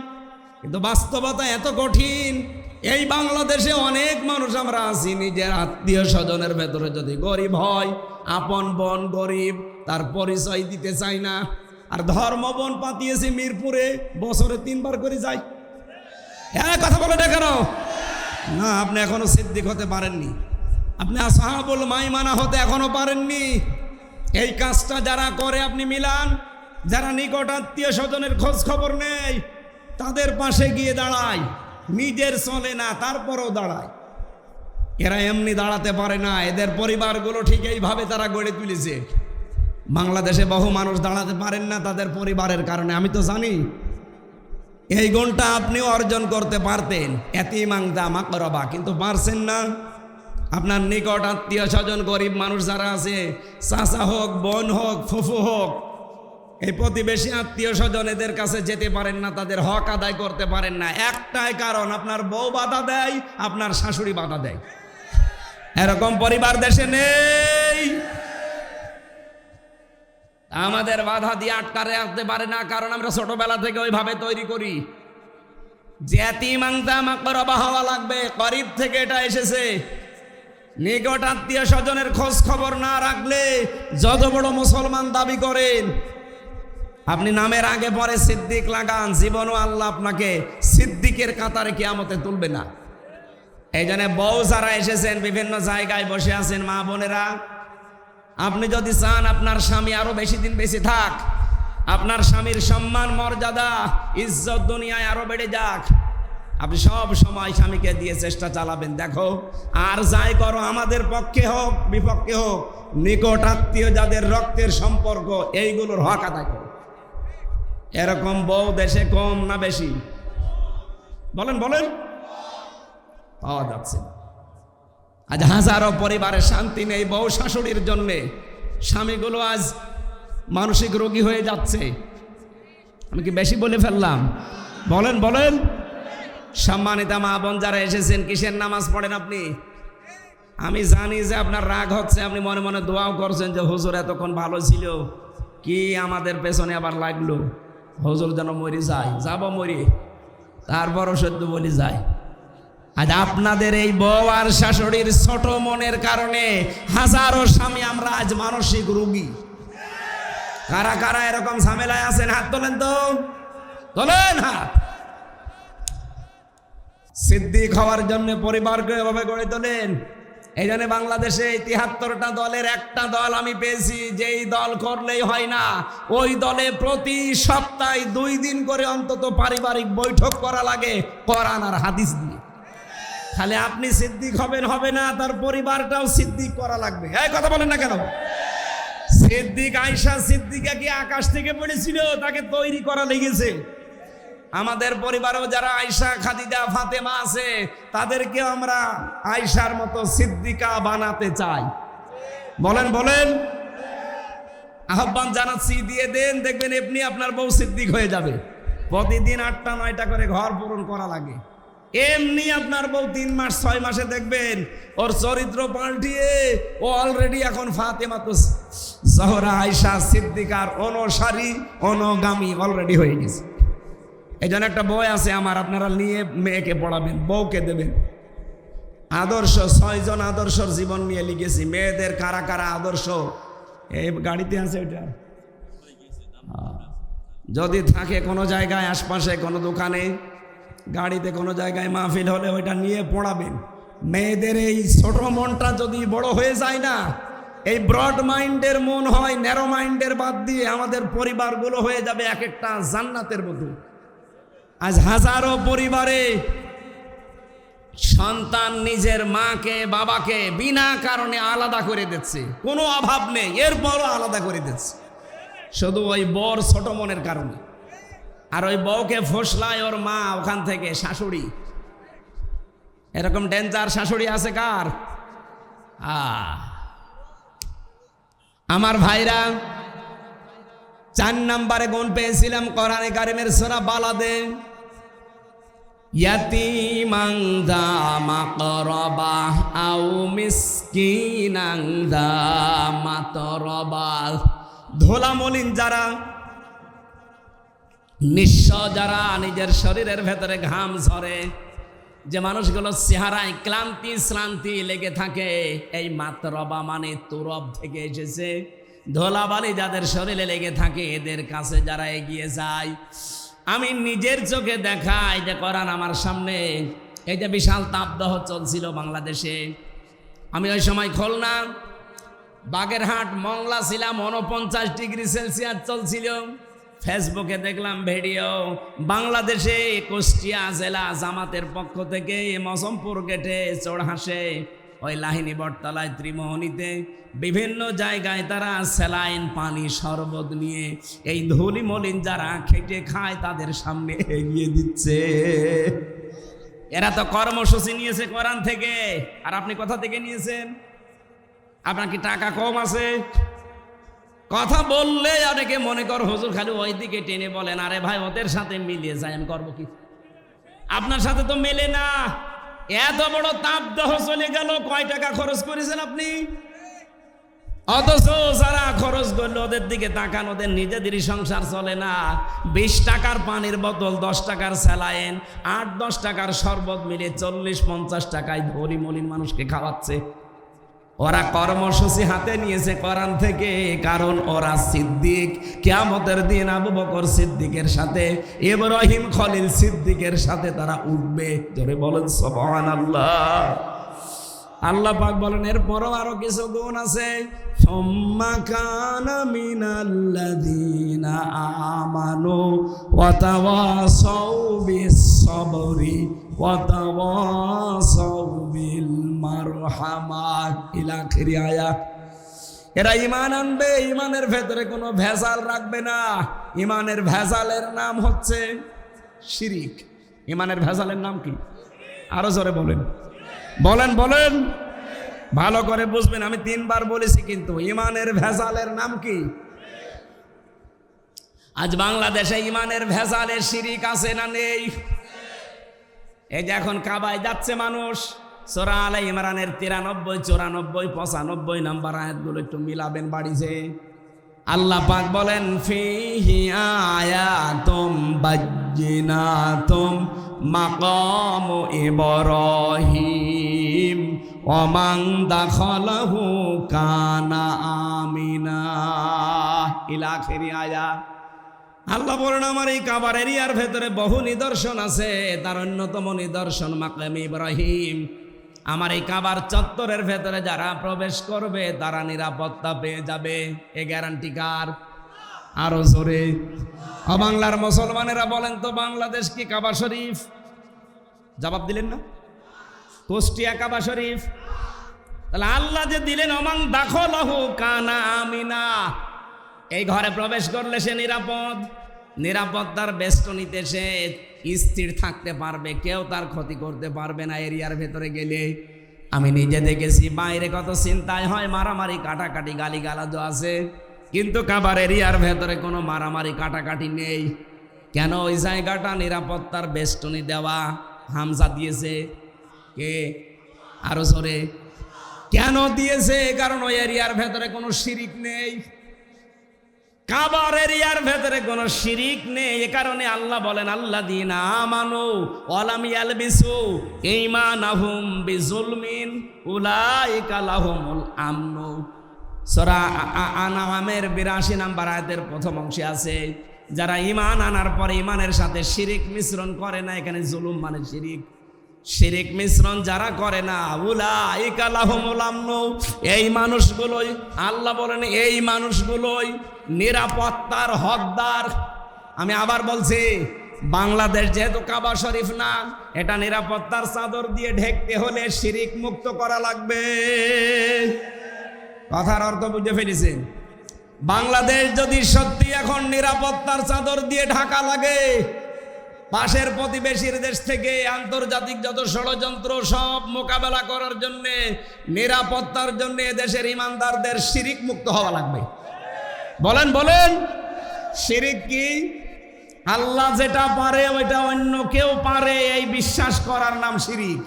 Speaker 1: কিন্তু বাস্তবতা এত কঠিন, এই বাংলাদেশে অনেক মানুষ আমরা আছি নিজের আত্মীয় স্বজনের ভেতরে যদি গরিব হয়, আপন বোন গরিব, তার পরিচয় দিতে চাই না। আর ধর্ম বোন পাতিয়েছি মিরপুরে, বছরে 3 বার করে যাই। হ্যাঁ, কথা বলে না কেন? না, আপনি এখনো সিদ্দিক হতে পারেননি, আপনি আসহাবুল মাইমানা হতে এখনো পারেননি। এই কাজটা যারা করে আপনি মিলান, যারা নিকট আত্মীয় স্বজনের খোঁজ খবর নেই, তাদের পাশে গিয়ে দাঁড়ায়, নিজের চলে না তারপরেও দাঁড়ায়। এরা এমনি দাঁড়াতে পারে না, এদের পরিবারগুলো ঠিক এইভাবে তারা গড়ে তুলেছে। বাংলাদেশে বহু মানুষ দাঁড়াতে পারেন না তাদের পরিবারের কারণে, আমি তো জানি। এই গুণটা আপনিও অর্জন করতে পারতেন, ইয়াতীমান দা মাকরাবা, কিন্তু পারছেন না। আপনার নিকট আত্মীয় স্বজন গরিব মানুষ যারা আছে, চাচা হোক, বোন হোক, ফুফু হোক, এই প্রতিবেশী আত্মীয় স্বজন এদের কাছে যেতে পারেন না, তাদের হক আদায় করতে পারেন না। একটাই কারণ, আপনার বউ বাধা দেয়, আপনার শাশুড়ি বাধা দেয়। এরকম পরিবার দেশে নেই। আমাদের বাধা দিয়ে আটকারে আসতে পারে না, কারণ আমরা ছোটবেলা থেকে ওইভাবে তৈরি করি যে ইয়াতীমান দা মাকরাবা হওয়া লাগবে। গরিব থেকে এটা এসেছে। নিকট আত্মীয় স্বজনের খোঁজ খবর না রাখলে যত বড় মুসলমান দাবি করেন, আপনি নামের আগে পরে সিদ্দিক লাগান, জীবনও আল্লাহ আপনাকে সিদ্দিকের কাতারে কিয়ামতে তুলবে না। এই জন্য বউ যারা এসেছেন, বিভিন্ন জায়গায় বসে আছেন মা বোনেরা, আপনি যদি চান আপনার স্বামী আরো বেশি দিন বেঁচে থাক, আপনার স্বামীর সম্মান মর্যাদা ইজ্জত দুনিয়ায় আরো বেড়ে যাক, আপনি সব সময় স্বামীকে দিয়ে চেষ্টা চালাবেন। দেখো, আর যাই করো, আমাদের পক্ষে হোক বিপক্ষে হোক, নিকট আত্মীয় যাদের রক্তের সম্পর্ক, এইগুলোর হক আদায় করো। এরকম বউ দেশে কম না বেশি? বলেন বলেন, পাওয়া যাচ্ছে। আজ হাজারো পরিবারের শান্তি নেই বউ শাশুড়ির জন্যে। স্বামীগুলো আজ মানসিক রোগী হয়ে যাচ্ছে। আমি কি বেশি বলে ফেললাম? বলেন বলেন। সম্মানিতা মা বোন যারা এসেছেন, কিসের নামাজ পড়েন আপনি? আমি জানি যে আপনার রাগ হচ্ছে, আপনি মনে মনে দোয়াও করছেন যে হুজুর এতক্ষণ ভালো ছিল, কি আমাদের পেছনে আবার লাগলো, হুজুর যেন মরি যায়। যাব মরি, তারপরও সত্য বলি যায়। আজ আপনাদের এই বউ আর শাশুড়ির ছোট মনের কারণে হাজারো স্বামী আমরা আজ মানসিক রোগী। কারা কারা এরকম ঝামেলায় আছেন? হাত তোলেন তো, তোলেন হাত। সিদ্দিক হওয়ার জন্য পরিবারকে এভাবে গড়ে তোলেন। এই জন্য বাংলাদেশে ৭৩টা দলের একটা দল আমি পেয়েছি, যেই দল করলেই হয় না, ওই দলে প্রতি সপ্তাহে 2 দিন করে অন্তত পারিবারিক বৈঠক করা লাগে কোরআন আর হাদিস দিয়ে। খালি আপনি সিদ্দিক হবেন হবে না, তার পরিবারটাও সিদ্দিক করা লাগবে। এই কথা বলেন না কেন? সিদ্দিক আয়েশা সিদ্দিকা কি আকাশ থেকে পড়েছিল? তাকে তৈরি করা লেগেছে। আমাদের পরিবারেও যারা আয়েশা, খাদিজা, ফাতেমা আছে, তাদেরকে আমরা আয়েশার মতো সিদ্দিকা বানাতে চাই। বলেন বলেন। আহ্বান জানাচ্ছি, দিয়ে দেন, দেখবেন এমনি আপনার বউ সিদ্দিক হয়ে যাবে। প্রতিদিন 8টা 9টা করে ঘর পূরণ করা লাগে। এমনি আপনার বউ 3 মাস 6 মাসে দেখবেন ওর চরিত্র পাল্টিয়ে ও অলরেডি এখন ফাতেমা তো জহরা আয়েশা সিদ্দিকার অনুসারী অনুগামী অলরেডি হয়ে গেছে। এই জন্য একটা বই আছে আমার, আপনারা নিয়ে মেয়েকে পড়াবেন, বউকে দেবেন। আদর্শ 6 জন আদর্শর জীবন নিয়ে লিখেছি। মেয়েদের কারা কারা আদর্শ, এই গাড়িতে আছে এটা, যদি থাকে কোনো জায়গায় আশপাশে কোনো দোকানে, গাড়িতে কোনো জায়গায় মাহফিল হলে ওইটা নিয়ে পড়াবেন। মেয়েদের এই ছোট মনটা যদি বড় হয়ে যায় না, এই ব্রড মাইন্ডের মন হয়, ন্যারো মাইন্ডের বাদ দিয়ে আমাদের পরিবারগুলো হয়ে যাবে এক একটা জান্নাতের মতো। আজ হাজারো পরিবারে সন্তান নিজের মাকে বাবাকে বিনা কারণে আলাদা করে দিচ্ছে, কোনো অভাব নেই, এরপরও আলাদা করে দিচ্ছে, শুধু ওই বর ছোট মনের কারণে। আর ওই বউকে ফসলায় ওর মা ওখান থেকে, শাশুড়ি। এরকম ডেঞ্জার শাশুড়ি আছে কার? আমার ভাইরা, 4 নম্বরে গুণ পেয়েছিলাম কোরআনে কারিমের সূরা বালাদে, ইয়াতীমাং যা মাকরাবা আও মিসকিনাং যা মাতরাবা। ধোলা মলিন যারা, নিঃস্ব যারা, নিজের শরীরের ভেতরে ঘাম ঝরে, যে মানুষগুলো চেহারায় ক্লান্তি শ্রান্তি লেগে থাকে, এই মাতরবা মানে তুরব থেকে এসেছে, ধোলাবালি যাদের শরীরে লেগে থাকে, এদের কাছে যারা এগিয়ে যায়, আমি নিজের চোখে দেখাই যে কোরআন আমার সামনে। এই যে বিশাল তাপদাহ চলছিল বাংলাদেশে, আমি ওই সময় খুলনা বাগেরহাট মংলা ছিলাম, 49 ডিগ্রি সেলসিয়াস চলছিল। ফেসবুকে দেখলাম ভিডিও, বাংলাদেশে কুষ্টিয়া জেলা জামাতের পক্ষ থেকে মজমপুর গেটে, চোরহাসে, ওই লাহিনী বটতলায়, ত্রিমোহনীতে, বিভিন্ন জায়গায় তারা স্যালাইন পানি শরবত নিয়ে এই ধুলি মলিন যারা খেটে খায় তাদের সামনে এগিয়ে দিচ্ছে। এরা তো কর্মসূচি নিয়েছে কোরআন থেকে, আর আপনি কোথা থেকে নিয়েছেন? আপনার কি টাকা কম আছে? কথা বললে অনেকে মনে কর হুজুর খালি ওই দিকে টেনে বলেন, আরে ভাই ওদের সাথে মিলিয়ে যায়, আমি করবো কি? আপনার সাথে তো মেলে না। এত বড় তাপদাহ চলে গেল, কয় টাকা খরচ করেছেন আপনি? অথচ যারা খরচ করলো ওদের দিকে তাকান, ওদের নিজেদেরই সংসার চলে না। 20 টাকার পানির বোতল, 10 টাকার স্যালাইন, 8-10 টাকার শরবত মিলে 40-50 টাকায় ধরি মলিন মানুষকে খাওয়াচ্ছে। ওরা কর্মসূচি হাতে নিয়েছে কোরআন থেকে, কারণ ওরা সিদ্দিক। কিয়ামতের দিন আবু বকর সিদ্দিকের সাথে, ইব্রাহিম খলিল সিদ্দিকের সাথে তারা উঠবে। জোরে বলেন সুবহানাল্লাহ। আল্লাহ পাক বলেন এরপরও আরো কিছু গুণ আছে। সুম্মা কানা মিনাল্লাযীনা আমানু ওয়া তাওয়াসাউ বিস-সাবরি ওয়া তাওয়াসাউ বিল মারহামাত ইলা আখির আয়াত। এরা ঈমান আনবে, ঈমানের ভেতরে কোনো ভেজাল রাখবে না। ঈমানের ভেজালের নাম হচ্ছে শিরিক। ঈমানের ভেজালের নাম কি? আরো জোরে বলেন, বলেন বলেন, ভালো করে বুঝবেন। আমি 3 বার বলেছি, কিন্তু ঈমানের ভেজালের নাম কি? আজ বাংলাদেশে ঈমানের ভেজালের শিরিক আছে না নেই? এই যে এখন কাবায় যাচ্ছে মানুষ, সূরা আলে ইমরানের 93, 94, 95 নম্বর আয়াতগুলো একটু মিলাবেন বাড়িতে। আল্লাহ পাক বলেন ফিহি আয়াতুম বাজ্জিনাতুম মাকামু ইব্রাহিম ওয়া মান দাখালাহু কানা আমিনা ইলা আখির আয়াত। আল্লাহ বলেন আমার এই কাবার এরিয়ার ভেতরে বহু নিদর্শন আছে, তার অন্যতম নিদর্শন মাকাম ইব্রাহিম। আমার এই কাবার চত্বরের ভেতরে যারা প্রবেশ করবে তারা নিরাপত্তা পেয়ে যাবে। এ গ্যারান্টি কার? আরো জোরে। বাংলার মুসলমানেরা বলেন তো, বাংলাদেশ কি কাবা শরীফ? জবাব দিলেন না। কুষ্টিয়া কাবা শরীফ। তাহলে আল্লাহ যে দিলেন ওমান দাখালাহু কানা আমিনা, এই ঘরে প্রবেশ করলে সে নিরাপদ। নিরাপত্তার বেষ্টনীতে সে স্থির থাকতে পারবে, কেউ তার ক্ষতি করতে পারবে না এরিয়ার ভেতরে গেলে। আমি নিজে দেখেছি বাইরে কত চিন্তায় হয়, মারামারি কাটাকাটি গালিগালাজও আছে, কিন্তু কাবার এরিয়ার ভেতরে কোনো মারামারি কাটাকাটি নেই। কেন? ওই জায়গাটা নিরাপত্তার বেষ্টনী দেওয়া। হামজা দিয়েছে কে? আরো জোরে। কেন দিয়েছে? কারণ ওই এরিয়ার ভেতরে কোনো শিরিক নেই। কাবার এরিয়ার ভেতরে কোনো শিরিক নেই, এ কারণে আল্লাহ বলেন আল্লাযীনা আমানু ওয়া লাম ইয়ালবিসু ঈমানাহুম বিজুলমিন উলাইকা লাহুমুল আমনু। সূরা আনআমের 82 নম্বর আয়াতের প্রথম অংশে আছে, যারা ঈমান আনার পরে ঈমানের সাথে শিরিক মিশ্রণ করে না। এখানে জুলুম মানে শিরিক, শিরিক মিশ্রণ যারা করে না, উলাইকা লাহুমুল আমনু, এই মানুষগুলোই আল্লাহ বলেন এই মানুষগুলোই নিরাপত্তার হকদার। আমি আবার বলছি, বাংলাদেশ যেহেতু কাবা শরীফ না, এটা নিরাপত্তার চাদর দিয়ে ঢেকতে হলে শিরিক মুক্ত করা লাগবে। কথার অর্থ বুঝে ফেলেছেন? বাংলাদেশ যদি সত্যি এখন নিরাপত্তার চাদর দিয়ে ঢাকা লাগে, পাশের প্রতিবেশীর দেশ থেকে আন্তর্জাতিক যত ষড়যন্ত্র সব মোকাবেলা করার জন্য, নিরাপত্তার জন্য দেশের ইমানদারদের শিরিক মুক্ত হওয়া লাগবে। বলেন বলেন, শিরিক কি? আল্লাহ যেটা পারে ওইটা অন্য কেউ পারে এই বিশ্বাস করার নাম শিরিক।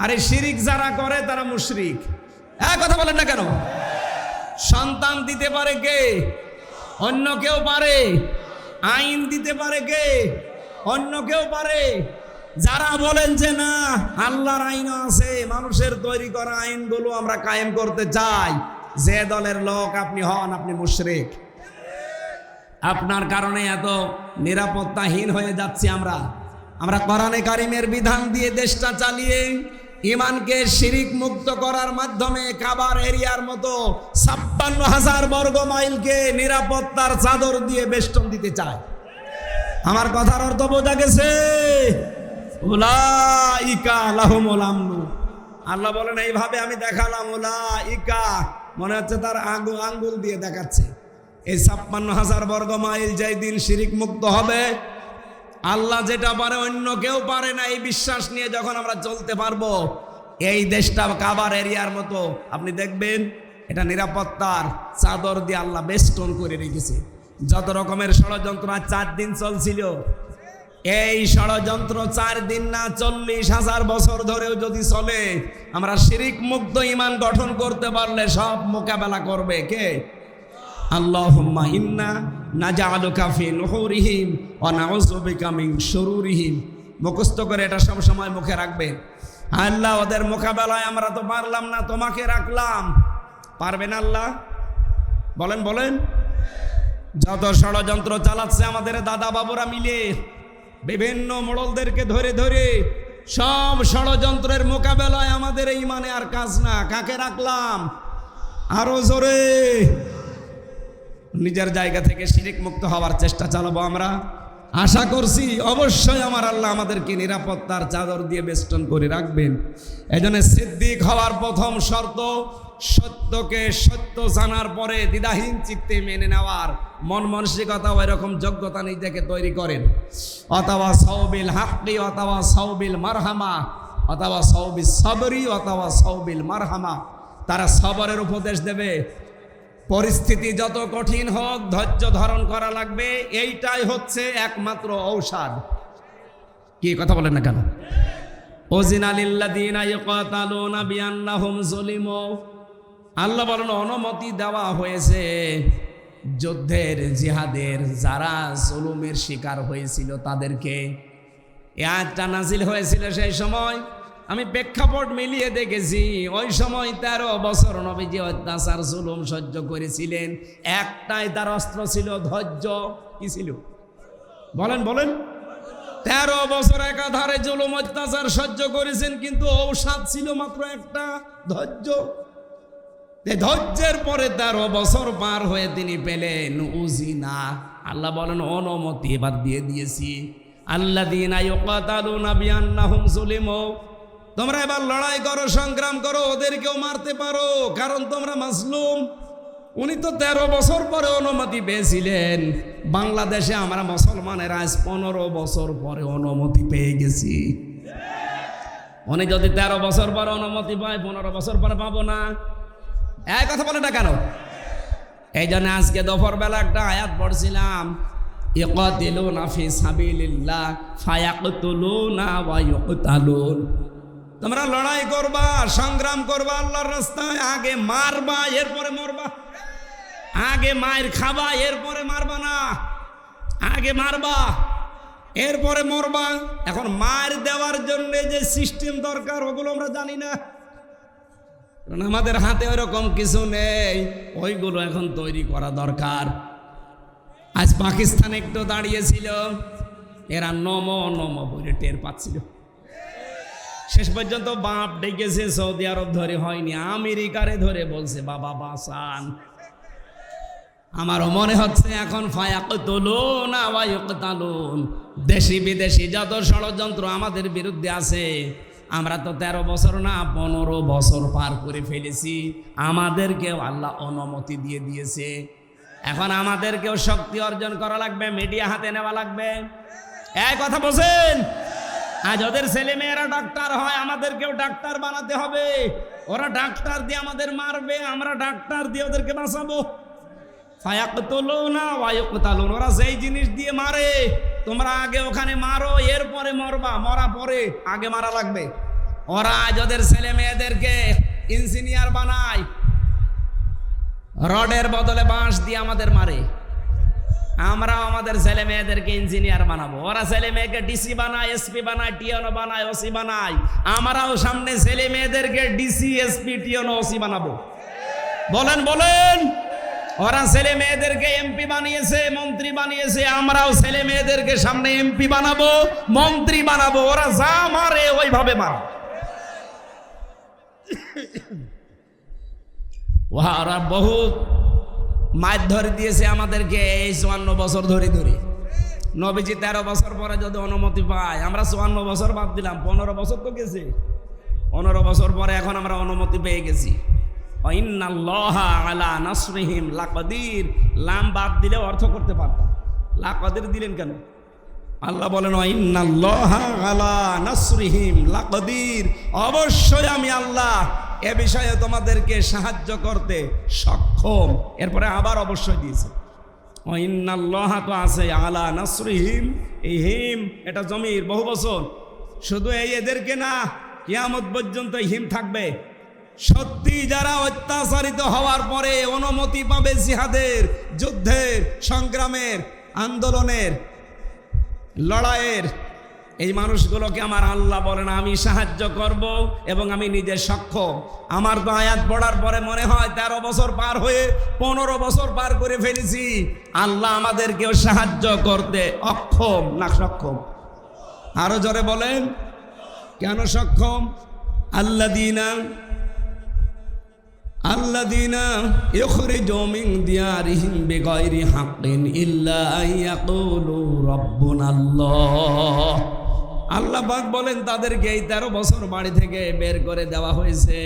Speaker 1: আর এই শিরিক যারা করে তারা মুশরিক। কথা বলেন না কেন? সন্তান দিতে পারে কে? অন্য কেউ পারে। আইন দিতে পারে কে? অন্য কেউ পারে। যারা বলেন যে না আল্লাহর আইন আছে, মানুষের তৈরি করা আইনগুলো আমরা কায়েম করতে চাই, যে দলের লোক আপনি হন, আপনি মুশরিক। আপনার কারণে এত নিরাপত্তাহীন হয়ে যাচ্ছি আমরা কোরআনে কারিমের বিধান দিয়ে দেশটা চালিয়ে ইমানকে শিরিক মুক্ত করার মাধ্যমে কাবার এরিয়ার মতো ৫৬,০০০ বর্গ মাইলকে নিরাপত্তার চাদর দিয়ে বেষ্টন দিতে চায়। আমার কথার অর্থ বোঝা গেছে? উলাইকা লাহুমুল আমনু। আল্লাহ বলেন এইভাবে আমি দেখালাম, উলাইকা মনে হচ্ছে তার আঙ্গুল দিয়ে দেখাচ্ছে। এই ৫৬,০০০ বর্গ মাইল যেই দিন শিরিক মুক্ত হবে, আল্লাহ যেটা পারে অন্য কেউ পারে না, এই বিশ্বাস নিয়ে যখন আমরা চলতে পারবো, এই দেশটা কাবার এরিয়ার মতো আপনি দেখবেন এটা নিরাপত্তার চাদর দিয়ে আল্লাহ বেষ্টন করে রেখেছে। যত রকমের ষড়যন্ত্র ৪ দিন চলছিল, এই ষড়যন্ত্র ৪ দিন না ৪০,০০০ বছর ধরেও যদি চলে, আমরা শিরিক মুক্ত ইমান গঠন করতে পারলে সব মোকাবেলা করবে কে? আল্লাহুম্মা ইন্না নাজআলুকা ফি নুহুরিহিম ওয়া নাউযু বিকা মিন শুরুরিহিম। মুখস্থ করে এটা সব সময় মুখে রাখবে। আল্লাহ ওদের মোকাবেলায় আমরা তো পারলাম না, তোমাকে রাখলাম। পারবেন আল্লাহ? বলেন বলেন। যত ষড়যন্ত্র চালাচ্ছে আমাদের দাদা বাবুরা মিলে, বিভিন্ন মোড়লদেরকে ধরে ধরে, সব ষড়যন্ত্রের মোকাবেলায় আমাদের এই ইমানে আর কাজ না। কাকে রাখলাম? আরো জোরে। নিজের জায়গা থেকে শিরিক মুক্ত হওয়ার চেষ্টা চালাবো আমরা। আশা করছি অবশ্যই আমার আল্লাহ আমাদেরকে নিরাপত্তার চাদর দিয়ে বেষ্টন করে রাখবেন। এজন্য সিদ্দিক হওয়ার প্রথম শর্ত সত্যকে সত্য জানার পরে দ্বিধাহীন চিত্তে মেনে নেওয়ার মন মানসিকতা, ওই রকম যোগ্যতা নিজেকে তৈরি করেন। অথবা সাউবিল হাক্কি অথবা সাউবিল মারহামা অথবা সাউবিল সবরি অথবা সাউবিল মারহামা। তারা সবরের উপদেশ দেবে। পরিস্থিতি যত কঠিন হোক ধৈর্য ধারণ করা লাগবে, এইটাই হচ্ছে একমাত্র ঔষধ। কি কথা বলেন না কেন? ওজিনা লিল্লাযীনা ইয়াকাতালুনা বিআন্নাহুম যুলিমু। আল্লাহ বলেন অনুমতি দেওয়া হয়েছে যুদ্ধের, জিহাদের, যারা জুলুমের শিকার হয়েছিল তাদেরকে। এই আয়াতটা নাজিল হয়েছিল সেই সময়। আমি প্রেক্ষাপট মিলিয়ে দেখেছি, ওই সময় ১৩ বছর নবীজি অত্যাচার জুলুম সহ্য করেছিলেন। একটাই তার অস্ত্র ছিল ধৈর্য। কি ছিল? বলেন বলেন। ১৩ বছর একাধারে জুলুম অত্যাচার সহ্য করেছেন, কিন্তু ঔষধ ছিল মাত্র একটা, ধৈর্য। ধৈর্যের পরে ১৩ বছর পার হয়ে তিনি পেলেন উজিনা। আল্লাহ বলেন অনুমতি এবার দিয়ে দিয়েছি। আল্লাযীনা ইয়াকাতালুনা বিআন্নাহুম যুলিমু। তোমরা এবার লড়াই করো, সংগ্রাম করো, ওদেরকেও মারতে পারো, কারণ তোমরা মাজলুম। উনি তো ১৩ বছর পরে অনুমতি পেয়েছিলেন। বাংলাদেশে আমরা মুসলমানের আজ ১৫ বছর পরে অনুমতি পেয়ে গেছি। উনি যদি ১৩ বছর পরে অনুমতি পায়, ১৫ বছর পরে পাবো না? এই কথা বলে না কেন? এই জন্য আজকে দুপুর বেলা একটা আয়াত পড়ছিলাম, ইয়াকাতিলুনা ফি সাবিলিল্লাহ ফায়াকতুলুনা ওয়া ইউকতালুন। তোমরা লড়াই করবা, সংগ্রাম করবা আল্লাহর রাস্তায়, আগে মারবা এরপরে মরবা। আগে মায়ের খাবা এরপরে মারবা না, আগে মারবা এরপরে মরবা। এখন মার দেওয়ার জন্য যে সিস্টেম দরকার ওগুলো আমরা জানি না, কারণ আমাদের হাতে ওইরকম কিছু নেই। ওইগুলো এখন তৈরি করা দরকার। আজ পাকিস্তান একটু দাঁড়িয়েছিল, এরা নমো নমো বলে টের পাচ্ছিল। শেষ পর্যন্ত বাপ ডেকেছে, সৌদি আরব ধরে হয়নি, আমেরিকারে ধরে বলছে বাবা বাঁচান। আমারও মনে হচ্ছে এখন ফায়াকতুলুনা ওয়া ইউকতালুন। দেশি বিদেশি যত ষড়যন্ত্র আমাদের বিরুদ্ধে আছে, আমরা তো ১৩ বছর না ১৫ বছর পার করে ফেলেছি। আমাদেরকেও আল্লাহ অনুমতি দিয়ে দিয়েছে। এখন আমাদেরকেও শক্তি অর্জন করা লাগবে, মিডিয়া হাতে নেওয়া লাগবে। এই কথা বলছেন? আজ ওদের ছেলে মেয়েরা ডাক্তার হয়, আমাদেরকেও ডাক্তার বানাতে হবে। ওরা ডাক্তার দিয়ে আমাদের মারবে, আমরা ডাক্তার দিয়ে ওদেরকে বাঁচাবো। ফায়াকতুলুনা ওয়া ইউকতালুন, ওরা যেই জিনিস দিয়ে মারে তোমরা আগে ওখানে মারো, এরপরে মরবা, মরা পরে, আগে মারা লাগবে। ওরা আজ ওদের ছেলে মেয়েদেরকে ইঞ্জিনিয়ার বানায়, রডের বদলে বাঁশ দিয়ে আমাদের মারে। আমরাও আমাদের ছেলে মেয়েদেরকে ইঞ্জিনিয়ার বানাবো। ওরা ছেলে মেয়েকে ডিসি বানায়, এসপি বানায়, টিএনও বানায়, ওসি বানায়। আমরাও সামনে ছেলে মেয়েদেরকে ডিসি, এসপি, টিএনও, ওসি বানাবো। বলেন বলেন। ওরা ছেলে মেয়েদেরকে এমপি বানিয়েছে, মন্ত্রী বানিয়েছে, আমরাও ছেলে মেয়েদেরকে সামনে এমপি বানাবো, মন্ত্রী বানাবো। ওরা যা মারে ওইভাবে মারো। ওরা বহু মাছ ধরে দিয়েছে আমাদেরকে এই 54 বছর ধরে ধরে। নবীজি 13 বছর পরে যদি অনুমতি পায়, আমরা 54 বছর বাদ দিলাম, 15 বছর তো গেছে। 15 বছর পরে এখন আমরা অনুমতি পেয়ে গেছি। ইন্নাল্লাহা আলা নাসরিহিম লাকাদির, লাম বাদ দিলে অর্থ করতে পারতাম, লাকাদির দিলেন কেন? আল্লাহ বলেন ইন্নাল্লাহা আলা নাসরিহিম লাকাদির, অবশ্যই আমি আল্লাহ এ বিষয়ে তোমাদেরকে সাহায্য করতে সক্ষম। এরপরে আবার অবশ্যই দিয়েছে ইন্নাল্লাহা, তো আছে আলা নাসরিহিম, এই হিম এটা জমির বহু বছর, শুধু এই এদেরকে না, কিয়ামত পর্যন্ত হিম থাকবে। সত্যি যারা অত্যাচারিত হওয়ার পরে অনুমতি পাবে জিহাদের, যুদ্ধের, সংগ্রামের, আন্দোলনের, লড়াইয়ের, এই মানুষগুলোকে আমার আল্লাহ বলেন আমি সাহায্য করব এবং আমি নিজে সক্ষম। আমার তো আয়াত পড়ার পরে মনে হয় 13 বছর পার হয়ে 15 বছর পার করে ফেলেছি। আল্লাহ আমাদেরকেও সাহায্য করতে অক্ষম না সক্ষম? আরো জোরে বলেন, কেন সক্ষম? আল্লাযীনা ইখরিজু মিন দিয়ারিহিম বিগাইরি হাক্কিন ইল্লা আইয়াকুলু রাব্বুনাল্লাহ। আল্লাহ পাক বলেন তাদেরকে এই 13 বছর বাড়ি থেকে বের করে দেওয়া হয়েছে,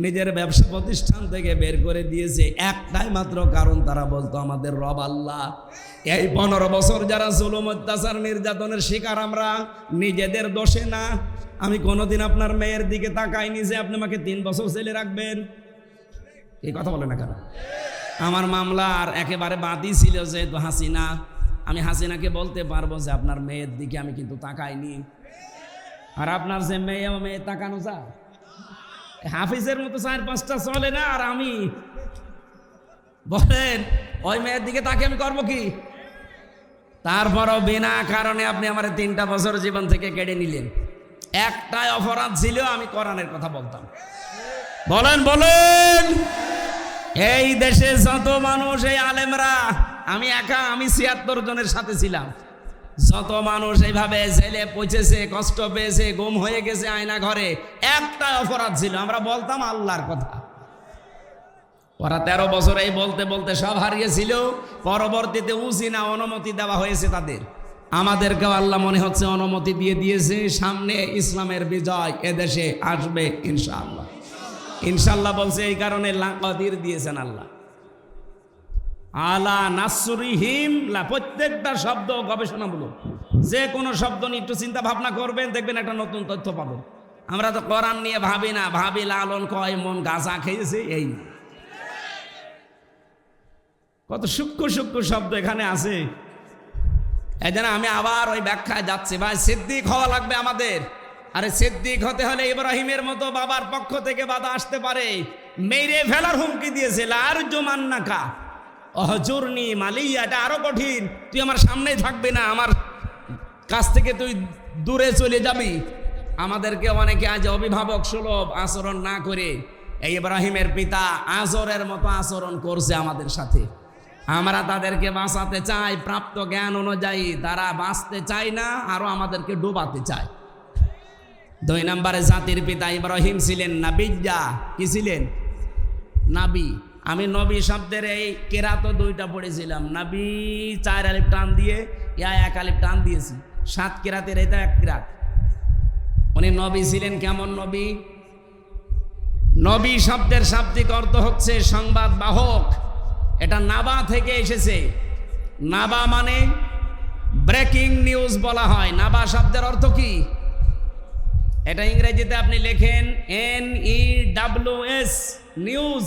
Speaker 1: নিজের ব্যবসা প্রতিষ্ঠান থেকে বের করে দিয়েছে একটাই মাত্র কারণ, তারা বলতো আমাদের রব আল্লাহ। এই 15 বছর যারা জুলুম, অত্যাচার, নির্যাতনের শিকার আমরা, নিজেদের দোষে না। আমি কোনোদিন আপনার মেয়ের দিকে তাকাইনি যে আপনি আমাকে 3 বছর জেলে রাখবেন। এই কথা বলে না কেন? আমার মামলার একেবারে বাদই ছিল যেহেতু হাসিনা, আমি হাসিনাকে বলতে পারবো যে আপনার মেয়ের দিকে আমি কিন্তু তাকাইনি। আর আপনার যে মেয়ে তাকানো যায়, হাফিজের মতো 4-5টা চলে না, আর আমি বলেন ওই মেয়ের দিকে তাকে আমি করবো কি? তারপরও বিনা কারণে আপনি আমার 3টা বছর জীবন থেকে কেড়ে নিলেন। একটাই অপরাধ ছিল, আমি কোরআনের কথা বলতাম। বলেন বলেন। এই দেশে যত মানুষ, এই আলেমরা, আমি একা, আমি 76 জনের সাথে ছিলাম, যত মানুষ এইভাবে জেলে পৌঁছেছে, কষ্ট পেয়েছে, গুম হয়ে গেছে আয়না ঘরে, একটা অপরাধ ছিল, আমরা বলতাম আল্লাহর কথা। ওরা 13 বছর এই বলতে বলতে সব হারিয়েছিল। পরবর্তীতে উজিনা অনুমতি দেওয়া হয়েছে তাদের। আমাদেরকেও আল্লাহ মনে হচ্ছে অনুমতি দিয়ে দিয়েছে, সামনে ইসলামের বিজয় এদেশে আসবে ইনশাআল্লাহ। ইনশাআল্লাহ বলছে, এই কারণে লাকাদির দিয়েছেন আল্লাহ। আলা নাসরিহিম, প্রত্যেকটা শব্দ গবেষণামূলক। যে কোনো শব্দ নিয়ে একটু চিন্তা ভাবনা করবেন, দেখবেন একটা নতুন তথ্য পাবেন। আমরা তো কোরআন নিয়ে ভাবি না, ভাবি লালন কয় মন গাঁজা খেয়েছে, এই কত সূক্ষ্ম সূক্ষ্ম শব্দ এখানে আছে। এই জন্য আমি আবার ওই ব্যাখ্যায় যাচ্ছি, ভাই সিদ্দিক হওয়া লাগবে আমাদের। আরে সিদ্দিক হতে হলে ইব্রাহিমের মতো বাবার পক্ষ থেকে বাধা আসতে পারে, মেরে ফেলার হুমকি দিয়েছে, লারজুমান্নাকা অহজুরনি মালিয়া, এটা আরো কঠিন, তুই আমার সামনেই থাকবি না, আমার কাছ থেকে তুই দূরে চলে যাবি। আমাদেরকে অনেকে আজ অভিভাবক সুলভ আচরণ না করে এই ইব্রাহিমের পিতা আজরের মতো আচরণ করছে আমাদের সাথে। আমরা তাদেরকে বাঁচাতে চাই প্রাপ্ত জ্ঞান অনুযায়ী, তারা বাঁচতে চায় না, আরো আমাদেরকে ডুবাতে চায়। 2 নম্বরে জাতির পিতা ইব্রাহিম ছিলেন নাবিয়্যা। কি ছিলেন? নাবি। আমি নবী শব্দের এই কেরাত 2টা পড়েছিলাম, নবী 4 আলিফ টান দিয়ে, 1 আলিফ টান দিয়েছি, 7 কেরাতের এটা 1 কেরাত। উনি নবী ছিলেন। কেমন নবী? নবী শব্দের শাব্দিক অর্থ হচ্ছে সংবাদ বাহক। এটা নাবা থেকে এসেছে। নাবা মানে ব্রেকিং নিউজ বলা হয়। নাবা শব্দের অর্থ কি? এটা ইংরেজিতে আপনি লেখেন NEWS, নিউজ।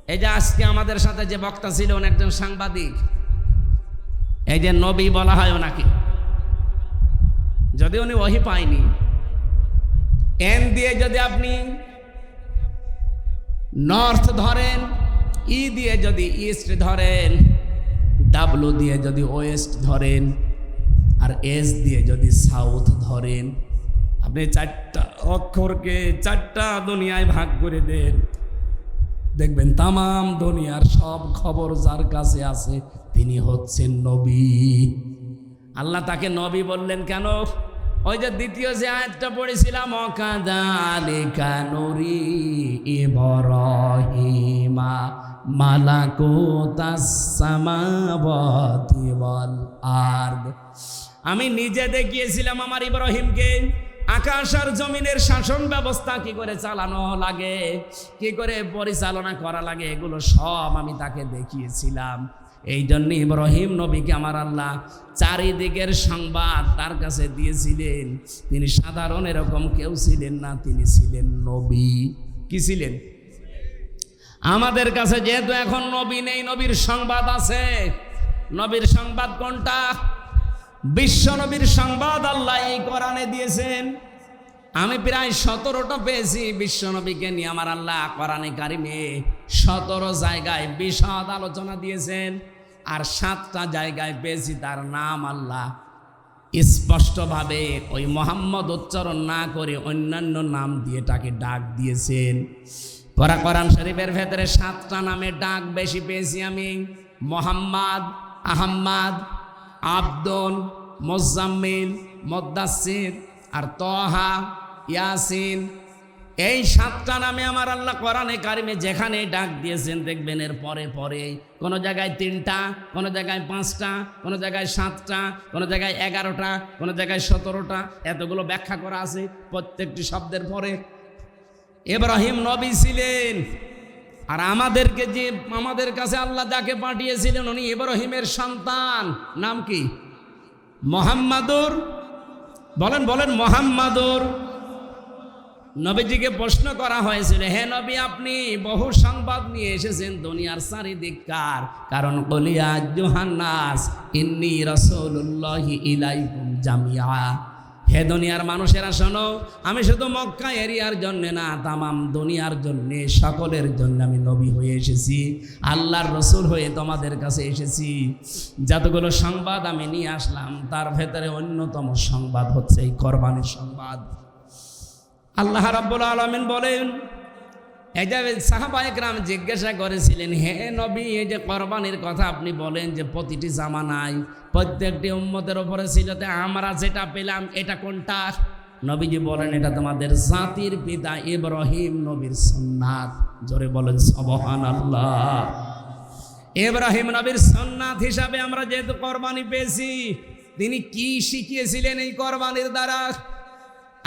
Speaker 1: এই যে আজকে আমাদের সাথে যে বক্তা ছিল উনি একজন সাংবাদিক, এই যে নবী বলা হয় ওনাকে, যদি উনি ওহী পায়নি, এন দিয়ে যদি আপনি নর্থ ধরেন, ই দিয়ে যদি ইস্ট ধরেন, ডাব্লু দিয়ে যদি ওয়েস্ট ধরেন, আর এস দিয়ে যদি সাউথ ধরেন, আপনি চারটা অক্ষরকে চারটা দুনিয়ায় ভাগ করে দেন, দেখবেন তামাম দুনিয়ার সব খবর যার কাছে আছে তিনি হচ্ছেন নবী। আল্লাহ তাকে নবী বললেন কেন? ওই যে দ্বিতীয় যে আয়াতটা পড়েছিলাম, অকাযালিকা নুরি ইব্রাহিমা মালাকুতাস সামাওয়াতি ওয়াল আরদ, আমি নিজে দেখিয়েছিলাম আমার ইব্রাহিমকে আকাশ আর জমিনের শাসন ব্যবস্থা কি করে চালানো লাগে, কি করে পরিচালনা করা লাগে, এগুলো সব আমি তাকে দেখিয়েছিলাম। এই জন্য ইব্রাহিম নবীকে আমার আল্লাহ চারিদিকের সংবাদ তার কাছে দিয়েছিলেন। তিনি সাধারণ এরকম কেউ ছিলেন না, তিনি ছিলেন নবী। কি ছিলেন? আমাদের কাছে যেহেতু এখন নবী নেই, নবীর সংবাদ আছে। নবীর সংবাদ কোনটা? বিশ্ব নবীর সংবাদ আল্লাহ এই কোরআনে দিয়েছেন। আমি প্রায় 17টা পেয়েছি বিশ্ব নবীকে নিয়ে আমার আল্লাহ কোরআনে কারিমে 17 জায়গায় বিশদ আলোচনা দিয়েছেন, আর 7টা জায়গায় পেয়েছি তার নাম আল্লাহ স্পষ্টভাবে ওই মোহাম্মদ উচ্চারণ না করে অন্যান্য নাম দিয়ে তাকে ডাক দিয়েছেন। কোরআন শরীফের ভেতরে 7টা নামে ডাক বেশি পেয়েছি আমি, মোহাম্মদ, আহম্মদ, আব্দুল, মুজাম্মিল, মুদ্দাসির আর তহা, ইয়াসিন। এই 7টা নামে আমার আল্লাহ কোরআনে কারিমে যেখানে ডাক দিয়েছেন দেখবেন এর পরে পরে কোনো জায়গায় 3টা, কোনো জায়গায় 5টা, কোনো জায়গায় 7টা, কোনো জায়গায় 11টা, কোনো জায়গায় 17টা, এতগুলো ব্যাখ্যা করা আছে প্রত্যেকটি শব্দের পরে। ইব্রাহিম নবী ছিলেন, আর আমাদের কাছে আল্লাহ যাকে পাঠিয়েছিলেন উনি ইব্রাহিমের সন্তান। নাম কি? মুহাম্মাদুর। বলেন বলেন মোহাম্মদুর। নবীজিকে প্রশ্ন করা হয়েছিল, হে নবী আপনি বহু সংবাদ নিয়ে এসেছেন দুনিয়ার চারিদিককার, কারণ কলিয়া জোহান্নাস ইন্নী রাসূলুল্লাহি ইলাইকুম জামিআ। হে দুনিয়ার মানুষেরা শোনো, আমি শুধু মক্কা এরিয়ার জন্য না, তামাম দুনিয়ার জন্য, সকলের জন্য আমি নবী হয়ে এসেছি, আল্লাহর রসুল হয়ে তোমাদের কাছে এসেছি। যতগুলো সংবাদ আমি নিয়ে আসলাম তার ভেতরে অন্যতম সংবাদ হচ্ছে এই কোরবানির সংবাদ। আল্লাহ রাব্বুল আলামিন বলেন, এই যে সাহাবায়ে কেরাম জিজ্ঞাসা করেছিলেন, হে নবী এই যে কোরবানির কথা আপনি বলেন যে প্রতিটি জামানায় প্রত্যেকটি উম্মতের উপরে ছিল, আমরা যেটা পেলাম এটা কোনটা? নবীজি বলেন, এটা তোমাদের জাতির পিতা ইব্রাহিম নবীর সুন্নাত। জোরে বলেন সুবহানাল্লাহ। ইব্রাহিম নবীর সুন্নাত হিসাবে আমরা যেহেতু কোরবানি পেয়েছি, তিনি কি শিখিয়েছিলেন এই কোরবানির দ্বারা?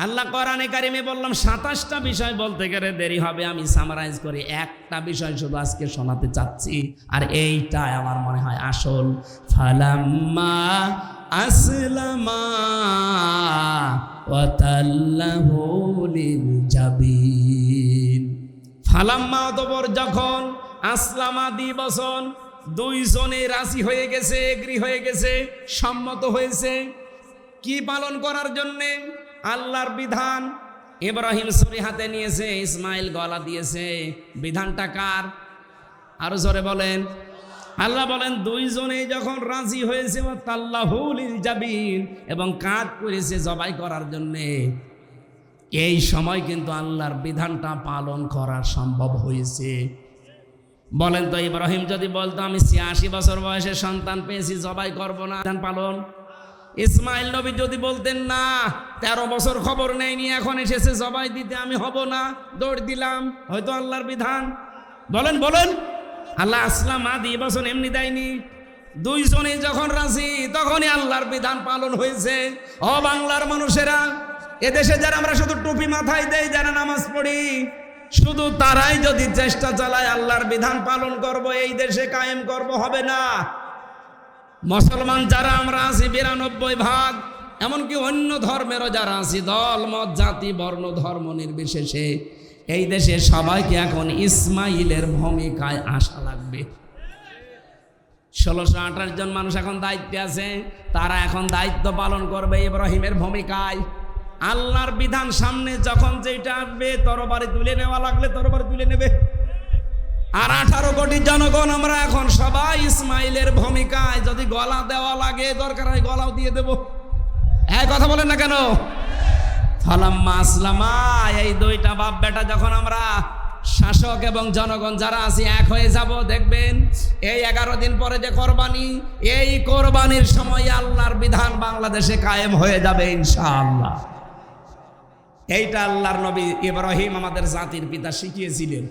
Speaker 1: আল্লাহ কোরআনে কারিমে বললাম 27টা বিষয় বলতে গেলে দেরি হবে, আমি সামারাইজ করি একটা বিষয় শুধু আজকে শোনাতে চাচ্ছি, আর এইটাই আমার মনে হয় আসল। ফালাম্মা আসলামা ওয়া তাল্লাহু লিল জাবিন। ফালাম্মা অতঃপর যখন, আসলামা দ্বিবচন, দুইজনে রাজি হয়ে গেছে, এগ্রি হয়ে গেছে, সম্মত হয়েছে কি পালন করার জন্যে? আল্লাহর বিধান। ইব্রাহিম ছুরি হাতে নিয়েছে, ইসমাইল গলা দিয়েছে। বিধানটা কার? আরো জোরে বলেন। আল্লাহ বলেন দুইজনেই যখন রাজি হয়েছে, তাল্লাহু লিল জাবিন, এবং কাঁধ করেছে জবাই করার জন্যে, এই সময় কিন্তু আল্লাহর বিধানটা পালন করা সম্ভব হয়েছে। বলেন তো, ইব্রাহিম যদি বলতো আমি 86 বছর বয়সে সন্তান পেয়েছি, জবাই করব না, বিধান পালন? ইসমাইল নবী যদি বলতেন না 13 বছর খবর নেয়নি, এখন এসেছে জবাই দিতে, আমি হব না, দৌড় দিলাম, হয়তো আল্লাহর বিধান। বলেন বলেন। আল্লাহ আসলাম আদি বছর এমনি দেয়নি, দুইজনে যখন রাজি তখনই আল্লাহর বিধান পালন হয়েছে। ও বাংলার মানুষেরা, এদেশে যারা আমরা শুধু টুপি মাথায় দেই, যারা নামাজ পড়ি, শুধু তারাই যদি চেষ্টা চালায় আল্লাহর বিধান পালন করব, এই দেশে কায়েম করব, হবে না। মুসলমান যারা আমরা আছি 92%, এমনকি অন্য ধর্মেরও যারা আছি, দল মত জাতি বর্ণ ধর্ম নির্বিশেষে, এই দেশে সবাইকে এখন ইসমাইলের ভূমিকায় আসা লাগবে। 1628 জন মানুষ এখন দায়িত্বে আছে, তারা এখন দায়িত্ব পালন করবে ইব্রাহিমের ভূমিকায়। আল্লাহর বিধান সামনে যখন যেটা আসবে, তরবারি তুলে নেওয়া লাগলে তরবারি তুলে নেবে। আর 18 কোটি জনগণ আমরা এখন সবাই ইসমাইলের ভূমিকায়, যদি গলা দেওয়া লাগে দরকার হয় গলাও দিয়ে দেব। হ্যাঁ, কথা বলেন না কেন? ফালাম্মা আসলামা, এই দুইটা বাপ বেটা যখন আমরা শাসক এবং জনগণ যারা আছি এক হয়ে যাব, দেখবেন এই 11 দিন পরে যে কোরবানি, এই কোরবানির সময় আল্লাহর বিধান বাংলাদেশে কায়েম হয়ে যাবে ইনশাআল্লাহ। এইটা আল্লাহর নবী ইব্রাহিম আমাদের জাতির পিতা শিখিয়েছিলেন।